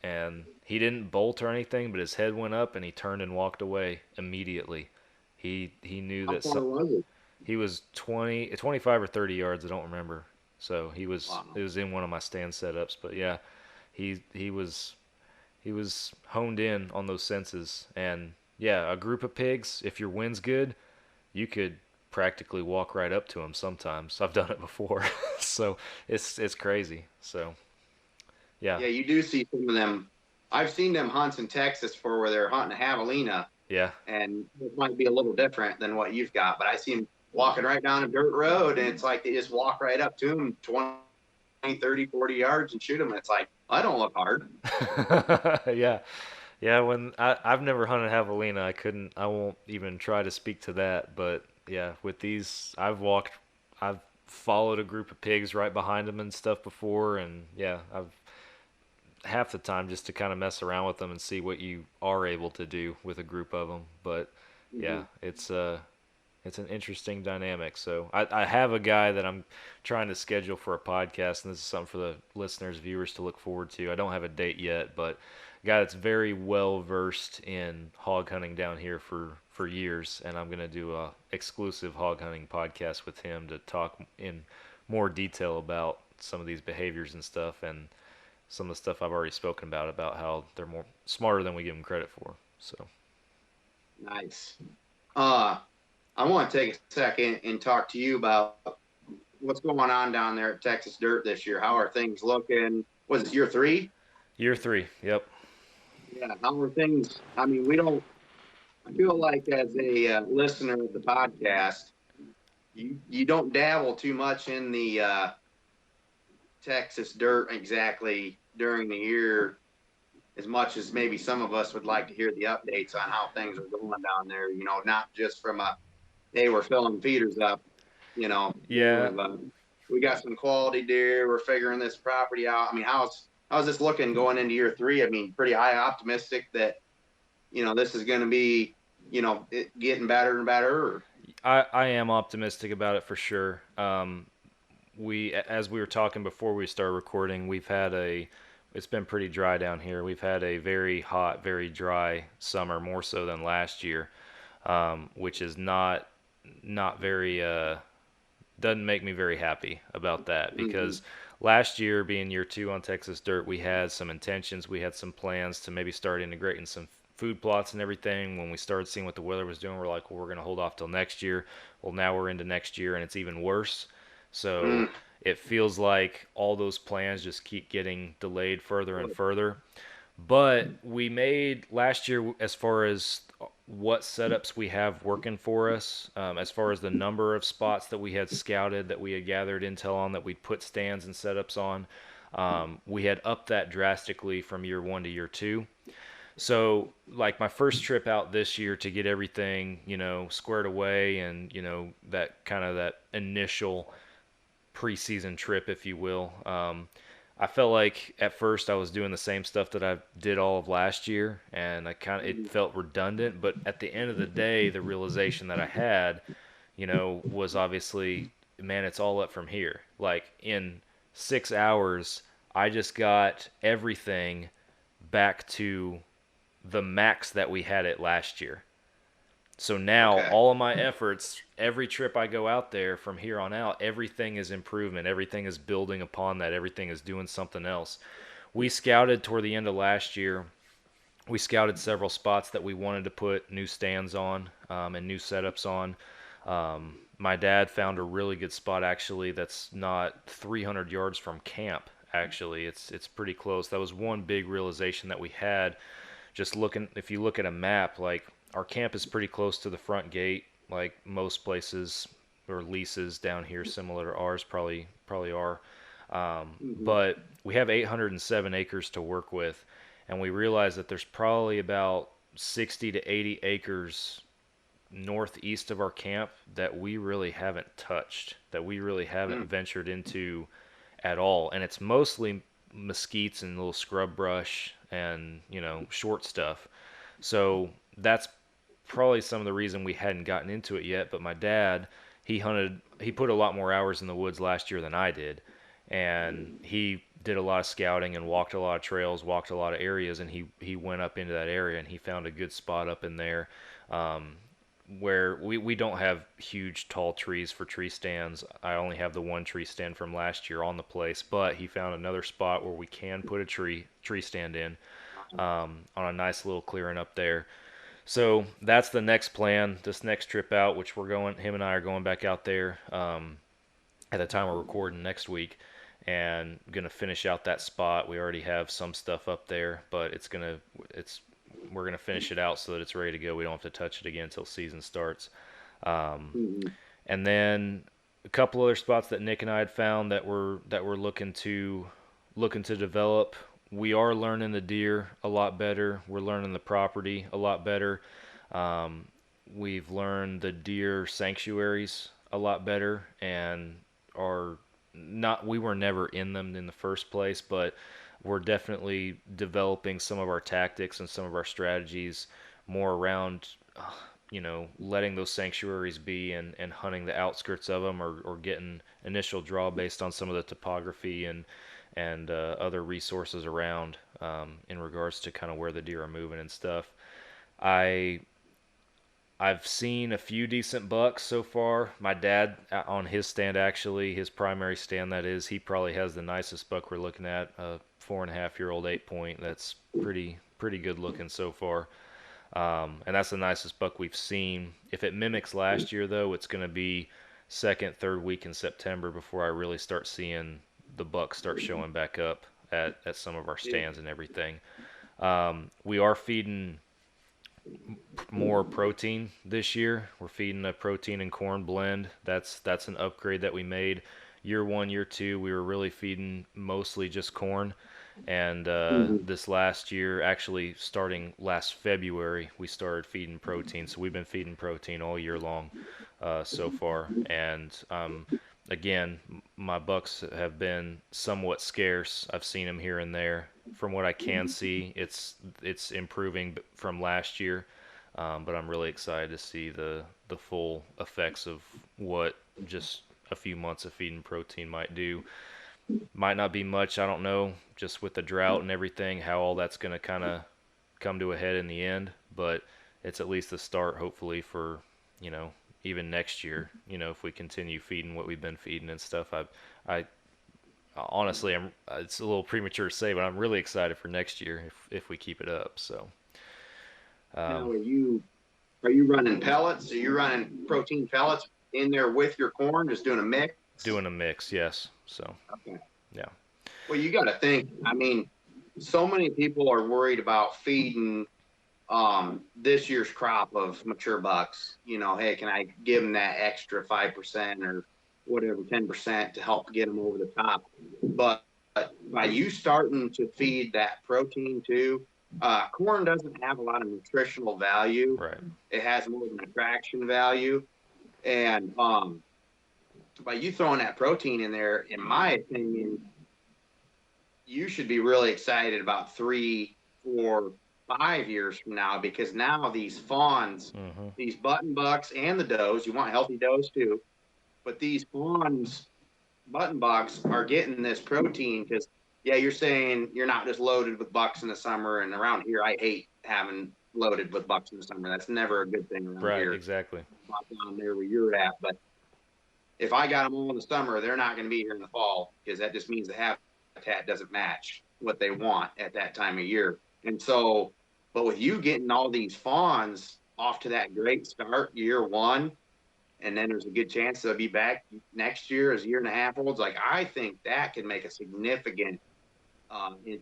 Speaker 1: and he didn't bolt or anything, but his head went up and he turned and walked away immediately. He knew
Speaker 8: How
Speaker 1: that
Speaker 8: far was it?
Speaker 1: he was 25 or 30 yards, I don't remember. So
Speaker 8: Wow.
Speaker 1: it was in one of my stand setups, but yeah, he was honed in on those senses. And yeah, a group of pigs, if your wind's good, you could practically walk right up to them sometimes. I've done it before. So it's crazy. So yeah.
Speaker 8: Yeah, you do see some of them. I've seen them hunts in Texas for where they're hunting a javelina,
Speaker 1: Yeah.
Speaker 8: and it might be a little different than what you've got. But I see them walking right down a dirt road, and it's like they just walk right up to them 20, 30, 40 yards and shoot them. And it's like, I don't look hard.
Speaker 1: Yeah. Yeah, when I've never hunted javelina, I won't even try to speak to that, but yeah, with these I've followed a group of pigs right behind them and stuff before, and yeah, I've half the time just to kind of mess around with them and see what you are able to do with a group of them. But yeah, it's an interesting dynamic. So I have a guy that I'm trying to schedule for a podcast, and this is something for the listeners, viewers to look forward to. I don't have a date yet, but a guy that's very well versed in hog hunting down here for years, and I'm going to do a exclusive hog hunting podcast with him to talk in more detail about some of these behaviors and stuff, and some of the stuff I've already spoken about how they're more smarter than we give them credit for. So
Speaker 8: Nice. I want to take a second and talk to you about what's going on down there at Texas Dirt this year. How are things looking? Was it year 3?
Speaker 1: year 3, yep.
Speaker 8: Yeah. How are things? I mean, I feel like as a listener of the podcast, you don't dabble too much in the Texas Dirt exactly during the year as much as maybe some of us would like to hear the updates on how things are going down there, not just from hey, we're filling feeders up,
Speaker 1: Yeah.
Speaker 8: we got some quality deer, we're figuring this property out. I mean, how's this looking going into year 3? I mean, pretty high optimistic that, this is going to be, it getting better and better.
Speaker 1: I am optimistic about it for sure. As we were talking before we started recording, it's been pretty dry down here. We've had a very hot, very dry summer, more so than last year, which is not very, doesn't make me very happy about that, because last year, being year 2 on Texas Dirt, we had some intentions, we had some plans to maybe start integrating some food plots and everything. When we started seeing what the weather was doing, we're like, well, we're going to hold off till next year. Well, now we're into next year and it's even worse. So it feels like all those plans just keep getting delayed further and further. But we made last year, as far as what setups we have working for us, as far as the number of spots that we had scouted, that we had gathered intel on, that we put stands and setups on, we had upped that drastically from year 1 to year 2. So, like, my first trip out this year to get everything, squared away, and, that kind of that initial preseason trip, if you will, I felt like at first I was doing the same stuff that I did all of last year, and it felt redundant. But at the end of the day, the realization that I had, was obviously, man, it's all up from here. Like in 6 hours, I just got everything back to the max that we had it last year. So now
Speaker 8: Okay.
Speaker 1: all of my efforts, every trip I go out there from here on out, everything is improvement. Everything is building upon that. Everything is doing something else. We scouted toward the end of last year. We scouted several spots that we wanted to put new stands on, and new setups on. My dad found a really good spot actually that's not 300 yards from camp. Actually, it's pretty close. That was one big realization that we had. Just looking, if you look at a map, like our camp is pretty close to the front gate, like most places or leases down here similar to ours probably are. But we have 807 acres to work with, and we realize that there's probably about 60 to 80 acres northeast of our camp that we really haven't touched, that we really haven't ventured into at all. And it's mostly mesquites and little scrub brush and, short stuff. So that's probably some of the reason we hadn't gotten into it yet. But my dad, he put a lot more hours in the woods last year than I did. And he did a lot of scouting and walked a lot of trails, walked a lot of areas, and he went up into that area and he found a good spot up in there. Where we don't have huge tall trees for tree stands. I only have the one tree stand from last year on the place, but he found another spot where we can put a tree stand in, on a nice little clearing up there. So that's the next plan, this next trip out, which him and I are going back out there at the time we're recording next week, and gonna finish out that spot. We already have some stuff up there, but we're going to finish it out so that it's ready to go. We don't have to touch it again until season starts. And then a couple other spots that Nick and I had found that we're looking to develop. We are learning the deer a lot better. We're learning the property a lot better. We've learned the deer sanctuaries a lot better, and we were never in them in the first place, but we're definitely developing some of our tactics and some of our strategies more around, letting those sanctuaries be, and hunting the outskirts of them, or getting initial draw based on some of the topography and other resources around, in regards to kind of where the deer are moving and stuff. I've seen a few decent bucks so far. My dad, on his stand, actually, his primary stand, that is, he probably has the nicest buck we're looking at, a 4.5-year-old 8-point. That's pretty good looking so far. And that's the nicest buck we've seen. If it mimics last year, though, it's going to be second, third week in September before I really start seeing the bucks start showing back up at some of our stands and everything. We are feeding more protein this year. We're feeding a protein and corn blend. That's an upgrade that we made. Year 1, year 2, we were really feeding mostly just corn, and this last year, actually starting last February, we started feeding protein. So we've been feeding protein all year long so far. And again, my bucks have been somewhat scarce. I've seen them here and there. From what I can see, it's improving from last year, but I'm really excited to see the full effects of what just a few months of feeding protein might do. Might not be much, I don't know, just with the drought and everything, how all that's going to kind of come to a head in the end, but it's at least a start, hopefully, for, even next year, if we continue feeding what we've been feeding and stuff. I honestly, it's a little premature to say, but I'm really excited for next year if we keep it up. So,
Speaker 8: now, are you running pellets? Are you running protein pellets in there with your corn, just doing a mix?
Speaker 1: Doing a mix, yes. So,
Speaker 8: okay.
Speaker 1: Yeah.
Speaker 8: Well, you got to think. I mean, so many people are worried about feeding this year's crop of mature bucks. Hey, can I give them that extra 5% or whatever, 10% to help get them over the top? But by you starting to feed that protein too, corn doesn't have a lot of nutritional value.
Speaker 1: Right.
Speaker 8: It has more of an attraction value. And by you throwing that protein in there, in my opinion, you should be really excited about 3, 4, 5 years from now, because now these fawns, these button bucks and the does, you want healthy does too, but these fawns, button bucks are getting this protein because, yeah, you're saying you're not just loaded with bucks in the summer. And around here, I hate having loaded with bucks in the summer. That's never a good thing around
Speaker 1: Right,
Speaker 8: here.
Speaker 1: exactly.
Speaker 8: Not down there where you're at, but if I got them all in the summer, they're not going to be here in the fall, because that just means the habitat doesn't match what they want at that time of year. And so, but with you getting all these fawns off to that great start year one, and then there's a good chance they'll be back next year as a year and a half olds. Like, I think that can make a significant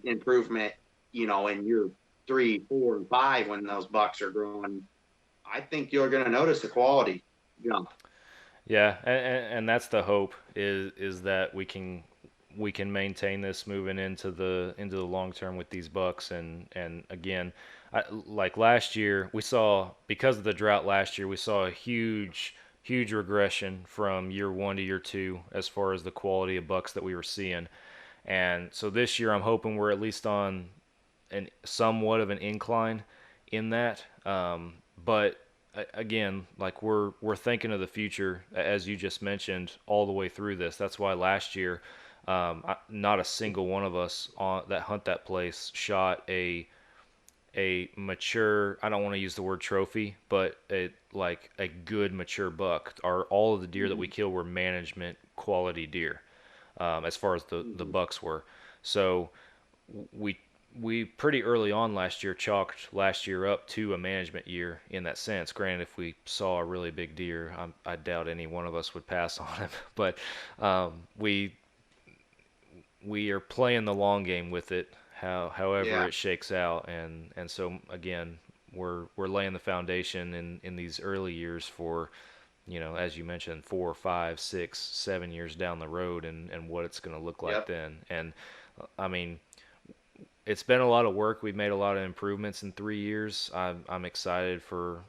Speaker 8: improvement, in year 3, 4, and 5 when those bucks are growing. I think you're going to notice the quality jump.
Speaker 1: Yeah, and that's the hope is that we can maintain this moving into the long term with these bucks. And again, like last year, we saw, because of the drought last year, we saw a huge regression from year 1 to year 2 as far as the quality of bucks that we were seeing. And so this year, I'm hoping we're at least on an somewhat of an incline in that. But again, like we're thinking of the future, as you just mentioned, all the way through this. That's why last year, not a single one of us that hunt that place shot a mature, I don't want to use the word trophy, but like a good mature buck. All of the deer that we killed were management quality deer, as far as the bucks were. So we pretty early on last year chalked last year up to a management year in that sense. Granted, if we saw a really big deer, I doubt any one of us would pass on him. But we are playing the long game with it, however it shakes out. And so again, we're laying the foundation in these early years for, as you mentioned, 4, 5, 6, 7 years down the road, and what it's going to look like then. And I mean, it's been a lot of work. We've made a lot of improvements in 3 years. I'm excited for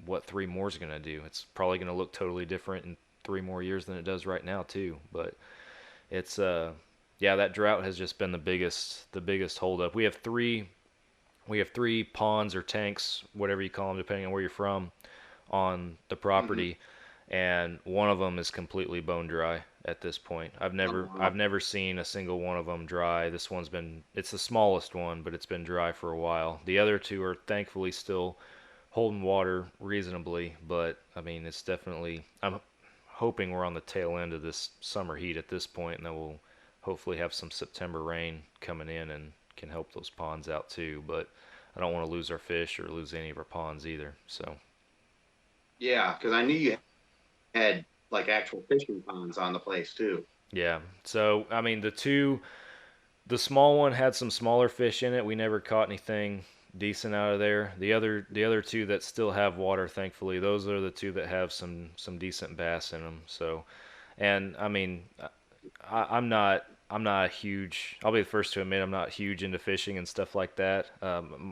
Speaker 1: what 3 more is going to do. It's probably going to look totally different in 3 more years than it does right now too. But it's that drought has just been the biggest holdup. We have three ponds or tanks, whatever you call them, depending on where you're from, on the property, and one of them is completely bone dry at this point. I've never seen a single one of them dry. This one's it's the smallest one, but it's been dry for a while. The other 2 are thankfully still holding water reasonably, but I mean, it's definitely, I'm hoping we're on the tail end of this summer heat at this point, and then we'll hopefully have some September rain coming in and can help those ponds out too. But I don't want to lose our fish or lose any of our ponds either. So
Speaker 8: yeah, because I knew you had like actual fishing ponds on the place too.
Speaker 1: Yeah. So I mean, the small one had some smaller fish in it. We never caught anything decent out of there. The other 2 that still have water, thankfully, those are the 2 that have some decent bass in them. So, and I mean, I'm not a huge, I'll be the first to admit I'm not huge into fishing and stuff like that.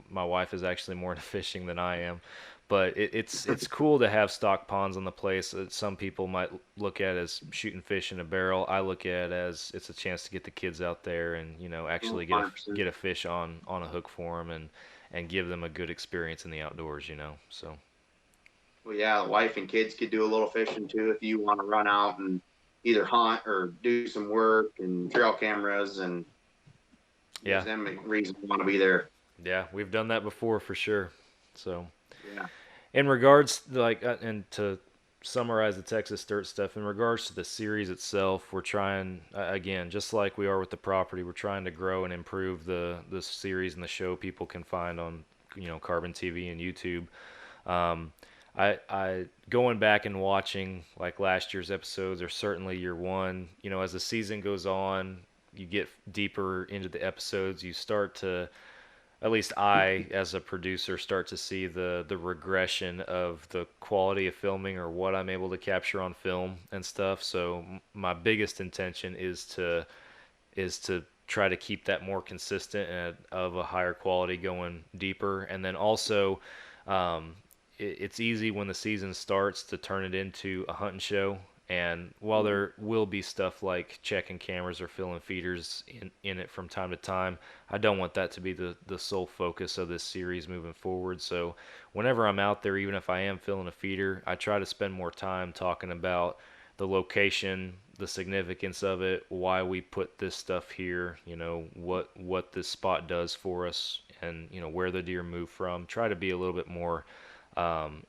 Speaker 1: My wife is actually more into fishing than I am. But it's cool to have stock ponds on the place that some people might look at as shooting fish in a barrel. I look at it as it's a chance to get the kids out there and actually get a fish on a hook for them and give them a good experience in the outdoors. So.
Speaker 8: Well, yeah, the wife and kids could do a little fishing too if you want to run out and either hunt or do some work and trail cameras, and gives them a reason to want to be there.
Speaker 1: Yeah, we've done that before for sure. So.
Speaker 8: Yeah.
Speaker 1: In regards, and to summarize the Texas Dirt stuff, in regards to the series itself, we're trying, again, just like we are with the property, we're trying to grow and improve the series and the show people can find on, CarbonTV and YouTube. I going back and watching like last year's episodes, or certainly year 1, as the season goes on, you get deeper into the episodes, you start to, at least I, as a producer, start to see the regression of the quality of filming or what I'm able to capture on film and stuff. So my biggest intention is to try to keep that more consistent and of a higher quality going deeper. And then also, it's easy when the season starts to turn it into a hunting show And while there will be stuff like checking cameras or filling feeders in it from time to time, I don't want that to be the sole focus of this series moving forward. So whenever I'm out there, even if I am filling a feeder, I try to spend more time talking about the location, the significance of it, why we put this stuff here, what this spot does for us, and where the deer move from. Try to be a little bit more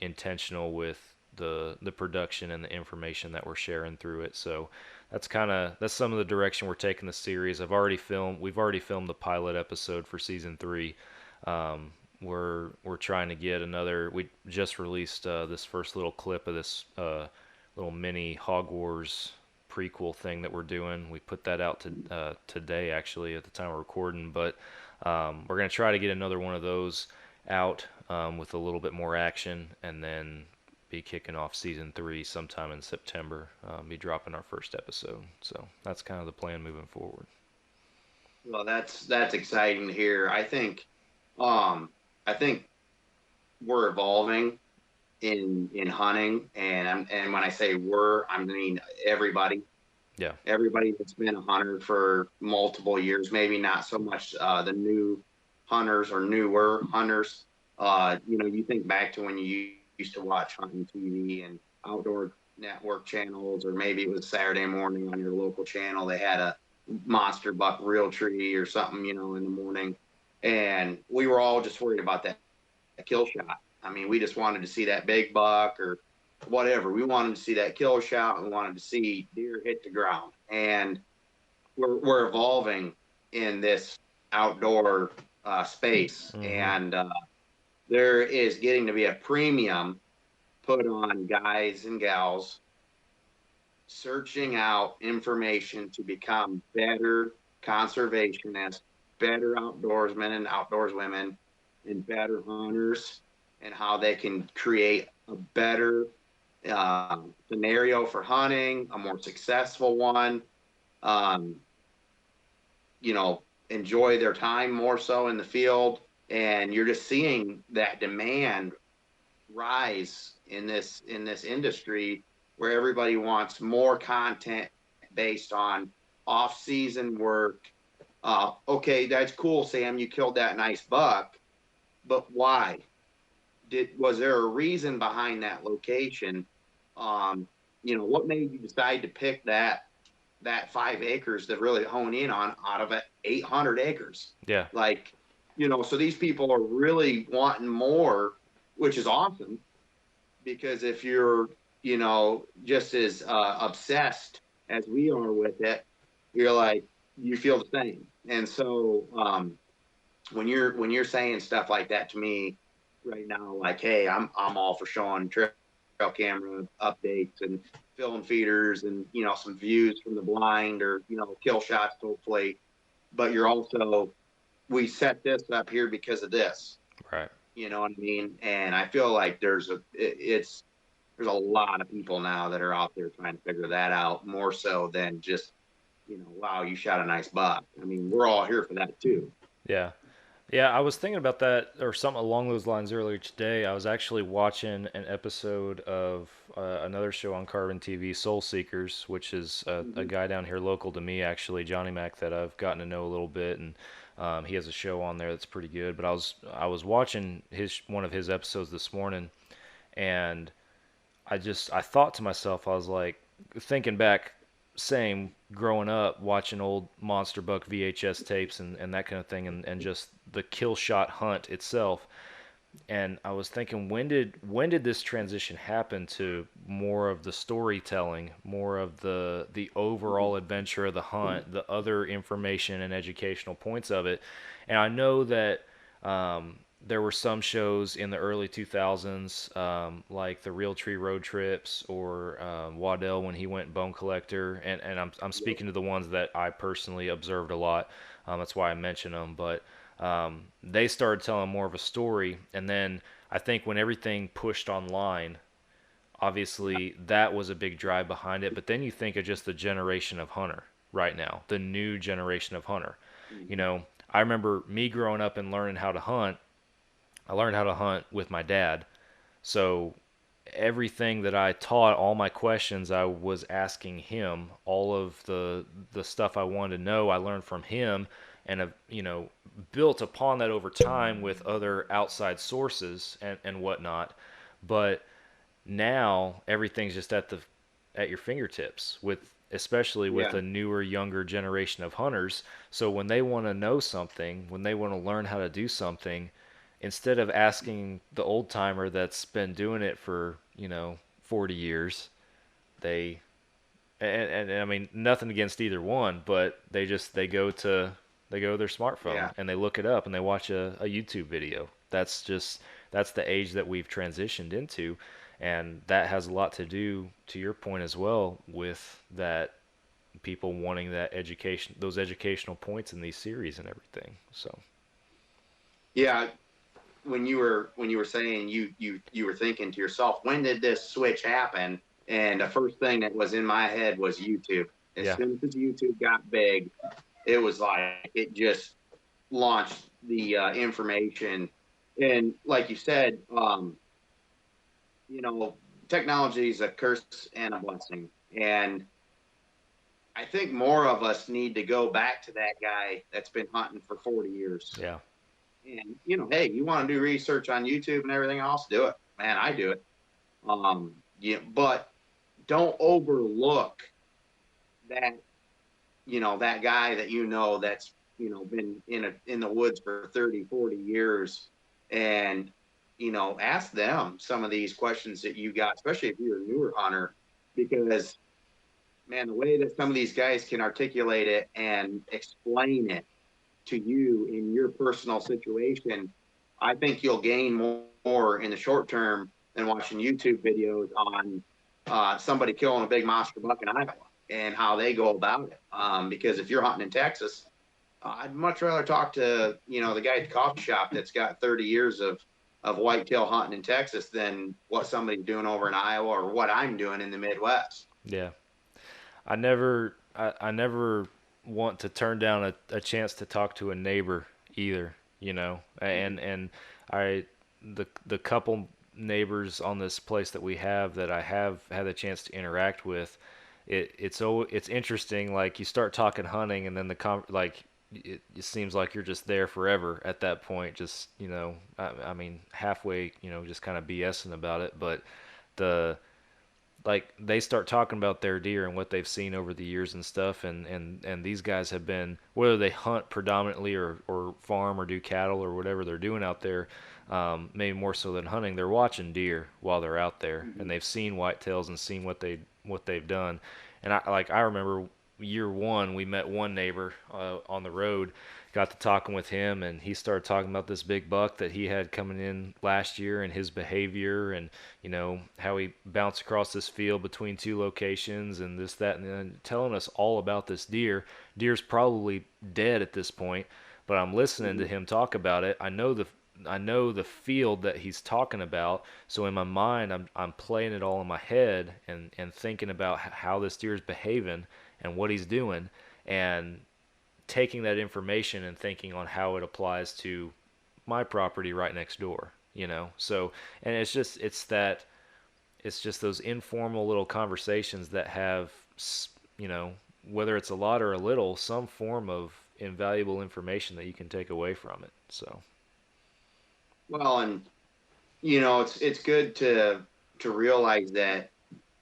Speaker 1: intentional with the production and the information that we're sharing through it. So that's some of the direction we're taking the series. We've already filmed the pilot episode for season 3. We're trying to get another. We just released this first little clip of this little mini Hog Wars prequel thing that we're doing. We put that out today, actually, at the time of recording. But we're going to try to get another one of those out with a little bit more action, and then be kicking off season 3 sometime in September. Be dropping our first episode. So that's kind of the plan moving forward.
Speaker 8: Well, that's exciting to hear. I think we're evolving in hunting, and when I say we're, I mean everybody.
Speaker 1: Yeah.
Speaker 8: Everybody that's been a hunter for multiple years, maybe not so much the new hunters or newer hunters. You think back to when you used to watch hunting TV and outdoor network channels, or maybe it was Saturday morning on your local channel. They had a monster buck reel tree or something, in the morning. And we were all just worried about that kill shot. I mean, we just wanted to see that big buck or whatever. We wanted to see that kill shot. We wanted to see deer hit the ground. And we're evolving in this outdoor space.
Speaker 1: Mm-hmm.
Speaker 8: And there is getting to be a premium put on guys and gals searching out information to become better conservationists, better outdoorsmen and outdoorswomen, and better hunters, and how they can create a better scenario for hunting, a more successful one, enjoy their time more so in the field. And you're just seeing that demand rise in this industry, where everybody wants more content based on off-season work. Okay, that's cool, Sam, you killed that nice buck, but why? Was there a reason behind that location? What made you decide to pick that 5 acres to really hone in on out of 800 acres?
Speaker 1: Yeah.
Speaker 8: So these people are really wanting more, which is awesome, because if you're, just as obsessed as we are with it, you're like, you feel the same. And so when you're saying stuff like that to me right now, like, hey, I'm all for showing trail camera updates and filling feeders and, some views from the blind, or, kill shots, hopefully, but you're also, we set this up here because of this.
Speaker 1: Right.
Speaker 8: You know what I mean? And I feel like there's a lot of people now that are out there trying to figure that out, more so than just, wow, you shot a nice buck. I mean, we're all here for that too.
Speaker 1: Yeah. Yeah, I was thinking about that, or something along those lines, earlier today. I was actually watching an episode of another show on CarbonTV, Soul Seekers, which is a guy down here local to me, actually, Johnny Mac, that I've gotten to know a little bit, and he has a show on there that's pretty good. But I was watching one of his episodes this morning, and I thought to myself, I was like, thinking back, same, growing up, watching old monster buck VHS tapes and that kind of thing, and just the kill shot hunt itself. And I was thinking, when did this transition happen to more of the storytelling, more of the overall adventure of the hunt, the other information and educational points of it? And I know that there were some shows in the early 2000s, like the Real Tree Road Trips, or Waddell when he went bone collector, and I'm speaking to the ones that I personally observed a lot. That's why I mention them. But they started telling more of a story, and then I think when everything pushed online, obviously that was a big drive behind it. But then you think of just the generation of hunter right now, the new generation of hunter. I remember me growing up and learning how to hunt. I learned how to hunt with my dad. So everything that I taught, all my questions, I was asking him. All of the stuff I wanted to know, I learned from him, and have, built upon that over time with other outside sources and whatnot. But now everything's just at your fingertips, with especially with
Speaker 8: Yeah.
Speaker 1: a newer, younger generation of hunters. So when they want to know something, when they want to learn how to do something, instead of asking the old timer that's been doing it for 40 years, they and I mean, nothing against either one, but they go to their smartphone
Speaker 8: Yeah.
Speaker 1: and they look it up and they watch a YouTube video. That's the age that we've transitioned into, and that has a lot to do, to your point as well, with that people wanting that education, those educational points in these series and everything. So
Speaker 8: Yeah. When you were saying, you were thinking to yourself, when did this switch happen? And the first thing that was in my head was YouTube. As
Speaker 1: yeah,
Speaker 8: soon as YouTube got big, it was like it just launched the information. And like you said, you know, technology is a curse and a blessing. And I think more of us need to go back to that guy that's been hunting for 40 years.
Speaker 1: yeah,
Speaker 8: And, hey, you want to do research on YouTube and everything else, do it. Man, I do it. Yeah, but don't overlook that, that guy that that's, been in the woods for 30, 40 years, and ask them some of these questions that you got, especially if you're a newer hunter, because man, the way that some of these guys can articulate it and explain it to you in your personal situation, I think you'll gain more in the short term than watching YouTube videos on somebody killing a big monster buck in Iowa and how they go about it. Because if you're hunting in Texas, I'd much rather talk to the guy at the coffee shop that's got 30 years of whitetail hunting in Texas than what somebody's doing over in Iowa or what I'm doing in the Midwest.
Speaker 1: yeah. I never want to turn down a chance to talk to a neighbor either, and the couple neighbors on this place that we have that I have had a chance to interact with, it's interesting. Like, you start talking hunting, and then it seems like you're just there forever at that point. Just I mean, halfway, just kind of BSing about it, but the like they start talking about their deer and what they've seen over the years and stuff, and these guys have been, whether they hunt predominantly or farm or do cattle or whatever they're doing out there, maybe more so than hunting, they're watching deer while they're out there, and they've seen whitetails and seen what they've done. And I remember year one, we met one neighbor on the road, got to talking with him, and he started talking about this big buck that he had coming in last year and his behavior, and how he bounced across this field between two locations and this, that, and then telling us all about this deer. Deer's probably dead at this point, but I'm listening to him talk about it. I know the field that he's talking about, so in my mind I'm playing it all in my head and thinking about how this deer's behaving and what he's doing, and taking that information and thinking on how it applies to my property right next door, So, and it's just those informal little conversations that have, whether it's a lot or a little, some form of invaluable information that you can take away from it. So,
Speaker 8: Well, and it's good to realize that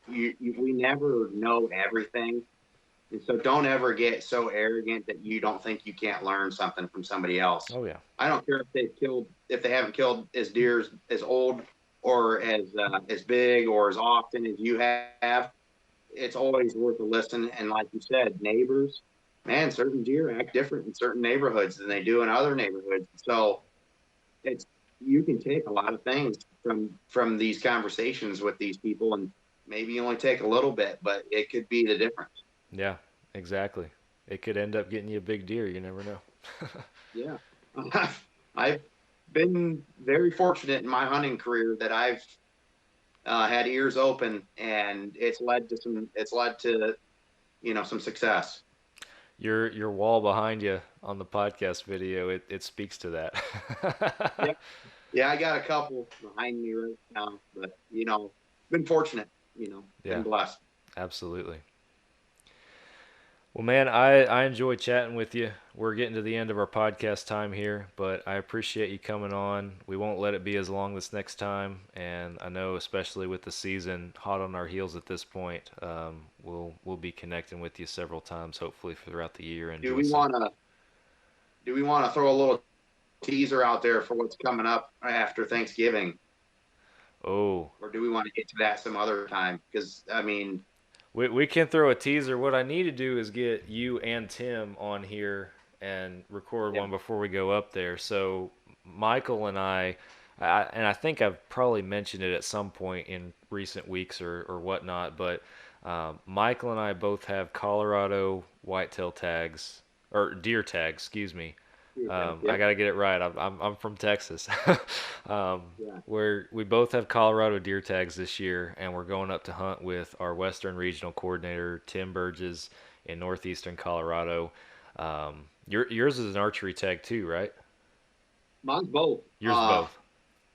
Speaker 8: we never know everything. And so don't ever get so arrogant that you don't think you can't learn something from somebody else.
Speaker 1: oh yeah,
Speaker 8: I don't care if they haven't killed as deer as old or as big or as often as you have. It's always worth a listen. And like you said, neighbors, man, certain deer act different in certain neighborhoods than they do in other neighborhoods. So you can take a lot of things from these conversations with these people, and maybe you only take a little bit, but it could be the difference.
Speaker 1: yeah, exactly. It could end up getting you a big deer. You never know.
Speaker 8: Yeah. I've been very fortunate in my hunting career that I've had ears open, and it's led to some success.
Speaker 1: Your wall behind you on the podcast video, it speaks to that.
Speaker 8: Yeah. Yeah, I got a couple behind me right now, but been fortunate,
Speaker 1: Yeah,
Speaker 8: been blessed.
Speaker 1: absolutely. Well, man, I enjoy chatting with you. We're getting to the end of our podcast time here, but I appreciate you coming on. We won't let it be as long this next time, and I know, especially with the season hot on our heels at this point, we'll be connecting with you several times, hopefully throughout the year, and
Speaker 8: Do
Speaker 1: doing
Speaker 8: we
Speaker 1: some.
Speaker 8: want to do we want to throw a little teaser out there for what's coming up after Thanksgiving,
Speaker 1: Oh,
Speaker 8: or do we want to get to that some other time? Because
Speaker 1: we can throw a teaser. What I need to do is get you and Tim on here and record
Speaker 8: yeah,
Speaker 1: one before we go up there. So Michael and and I think I've probably mentioned it at some point in recent weeks or whatnot, but Michael and I both have Colorado whitetail tags or deer tags, excuse me. I
Speaker 8: yeah,
Speaker 1: got to get it right. I'm from Texas.
Speaker 8: yeah.
Speaker 1: We both have Colorado deer tags this year, and we're going up to hunt with our Western Regional Coordinator Tim Burgess in northeastern Colorado. Yours is an archery tag too, right?
Speaker 8: Mine's both.
Speaker 1: Yours both.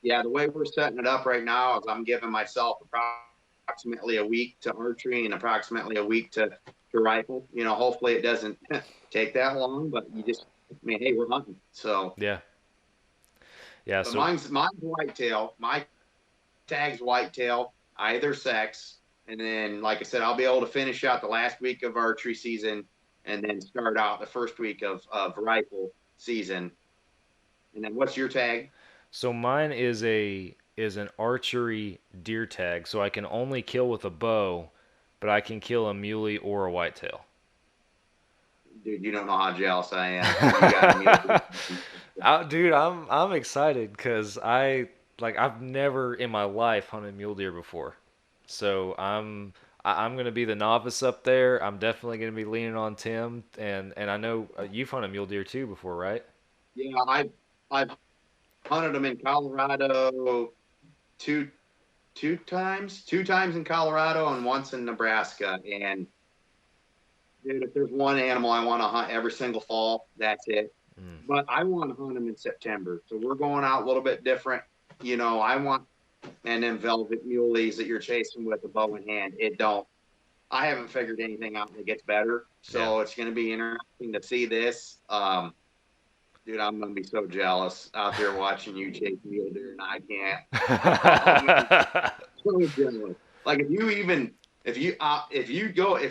Speaker 8: Yeah, the way we're setting it up right now is I'm giving myself approximately a week to archery and approximately a week to rifle. Hopefully it doesn't take that long, but hey, we're hunting. So,
Speaker 1: Yeah, yeah.
Speaker 8: but
Speaker 1: So
Speaker 8: mine's whitetail. My tag's whitetail, either sex, and then, like I said, I'll be able to finish out the last week of archery season, and then start out the first week of rifle season. And then, what's your tag?
Speaker 1: mine is an archery deer tag, so I can only kill with a bow, but I can kill a muley or a whitetail.
Speaker 8: Dude, you don't know how jealous I am. You got me.
Speaker 1: Dude, I'm excited because I've never in my life hunted mule deer before, so I'm gonna be the novice up there. I'm definitely gonna be leaning on Tim, and I know you've hunted mule deer too before, right?
Speaker 8: Yeah, I've hunted them in Colorado two two times in Colorado and once in Nebraska. And dude, if there's one animal I want to hunt every single fall, that's it.
Speaker 1: Mm.
Speaker 8: But I want to hunt them in September, so we're going out a little bit different. I want and then velvet muleys that you're chasing with a bow in hand. It don't. I haven't figured anything out that gets better,
Speaker 1: Yeah.
Speaker 8: so it's going to be interesting to see this. Dude, I'm gonna be so jealous out there watching you chase mule deer, and I can't. I'm so jealous. Like if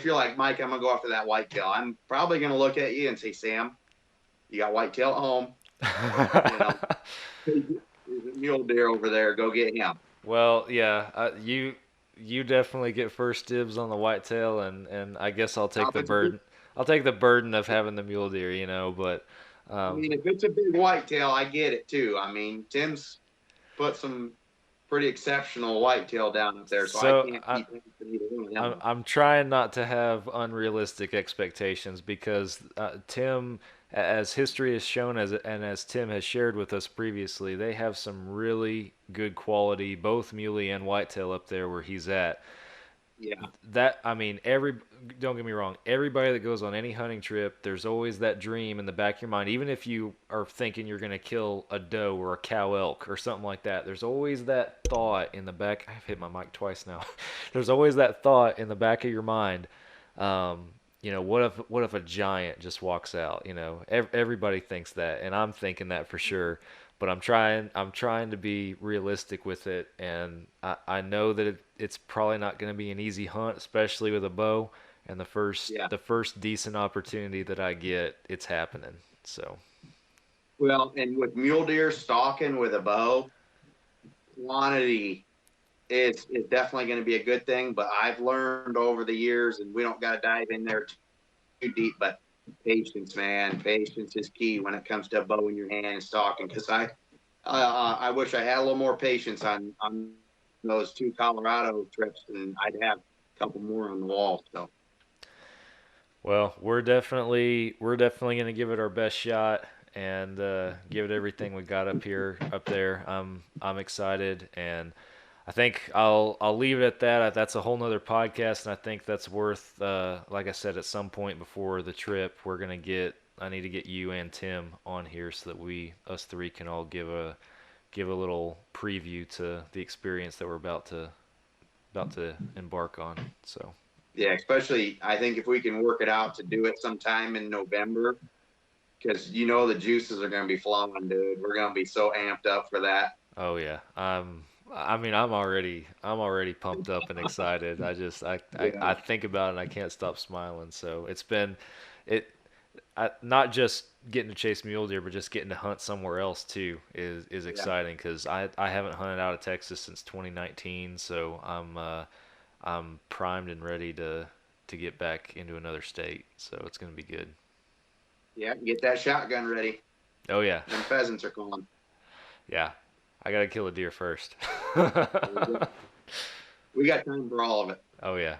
Speaker 8: you're like Mike, I'm gonna go after that whitetail. I'm probably gonna look at you and say, Sam, you got whitetail at home. There's a mule deer over there. Go get him.
Speaker 1: Well, yeah, you definitely get first dibs on the whitetail, and I guess I'll take
Speaker 8: Now, if
Speaker 1: the
Speaker 8: it's a big,
Speaker 1: burden. I'll take the burden of having the mule deer, but
Speaker 8: if it's a big whitetail, I get it too. Tim's put some pretty exceptional whitetail down up there, so I
Speaker 1: so
Speaker 8: can't
Speaker 1: I,
Speaker 8: keep either one of
Speaker 1: I'm
Speaker 8: them.
Speaker 1: I'm trying not to have unrealistic expectations because Tim, as history has shown, and as Tim has shared with us previously, they have some really good quality, both muley and whitetail up there where he's at.
Speaker 8: Yeah,
Speaker 1: Every don't get me wrong, everybody that goes on any hunting trip, there's always that dream in the back of your mind, even if you are thinking you're going to kill a doe or a cow elk or something like that. There's always that thought in the back. I've hit my mic twice now. There's always that thought in the back of your mind. What if a giant just walks out? Everybody thinks that, and I'm thinking that for sure. But I'm trying to be realistic with it, and I know that it's probably not going to be an easy hunt, especially with a bow. And the first
Speaker 8: yeah.
Speaker 1: the first decent opportunity that I get, it's happening. So
Speaker 8: Well, and with mule deer stalking with a bow, quantity is definitely going to be a good thing. But I've learned over the years, and we don't got to dive in there too deep, but patience, man, patience is key when it comes to a bow in your hand and stalking. Because I wish I had a little more patience on those two Colorado trips, and I'd have a couple more on the wall. So.
Speaker 1: well, we're definitely going to give it our best shot and give it everything we got up there. I'm excited, and I think I'll leave it at that. That's a whole nother podcast, and I think that's worth, like I said, at some point before the trip, I need to get you and Tim on here so that us three, can all give a little preview to the experience that we're about to about to embark on. So
Speaker 8: Yeah, especially I think if we can work it out to do it sometime in November, because the juices are going to be flowing, dude. We're going to be so amped up for that.
Speaker 1: oh yeah, I'm already pumped up and excited. I
Speaker 8: Yeah,
Speaker 1: think about it and I can't stop smiling. So it's been it not just getting to chase mule deer, but just getting to hunt somewhere else too is
Speaker 8: yeah,
Speaker 1: exciting because I haven't hunted out of Texas since 2019. So I'm primed and ready to get back into another state. So it's gonna be good.
Speaker 8: yeah. Get that shotgun ready.
Speaker 1: Oh yeah,
Speaker 8: Them pheasants are calling.
Speaker 1: yeah. I gotta kill a deer first.
Speaker 8: We got time for all of it.
Speaker 1: Oh yeah.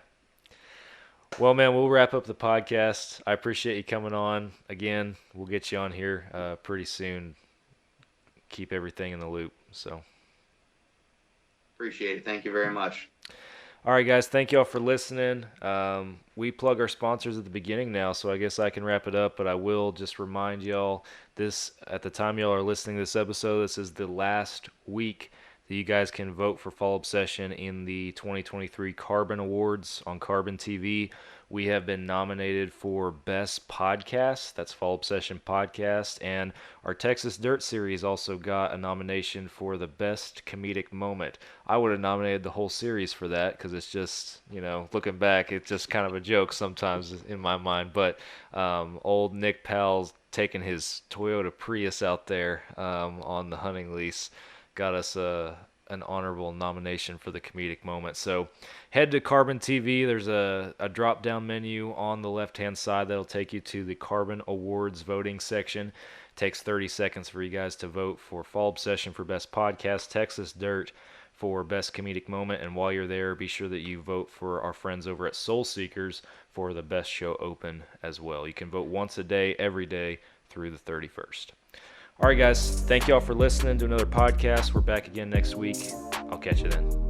Speaker 1: Well, man, we'll wrap up the podcast. I appreciate you coming on again. We'll get you on here pretty soon. Keep everything in the loop. So,
Speaker 8: Appreciate it. Thank you very much.
Speaker 1: all right, guys, thank y'all for listening. We plug our sponsors at the beginning now, so I guess I can wrap it up. But I will just remind y'all this at the time y'all are listening to this episode. This is the last week that you guys can vote for Fall Obsession in the 2023 Carbon Awards on CarbonTV. We have been nominated for Best Podcast. That's Fall Obsession Podcast. And our Texas Dirt Series also got a nomination for the Best Comedic Moment. I would have nominated the whole series for that because it's just, looking back, it's just kind of a joke sometimes in my mind. But old Nick Powell's taking his Toyota Prius out there on the hunting lease got us an honorable nomination for the comedic moment. So head to Carbon TV. There's a drop down menu on the left hand side that'll take you to the Carbon Awards voting section. Takes 30 seconds for you guys to vote for Fall Obsession for Best Podcast, Texas Dirt for Best Comedic Moment, and while you're there, be sure that you vote for our friends over at Soul Seekers for the Best Show Open as well. You can vote once a day, every day through the 31st. All right, guys. Thank you all for listening to another podcast. We're back again next week. I'll catch you then.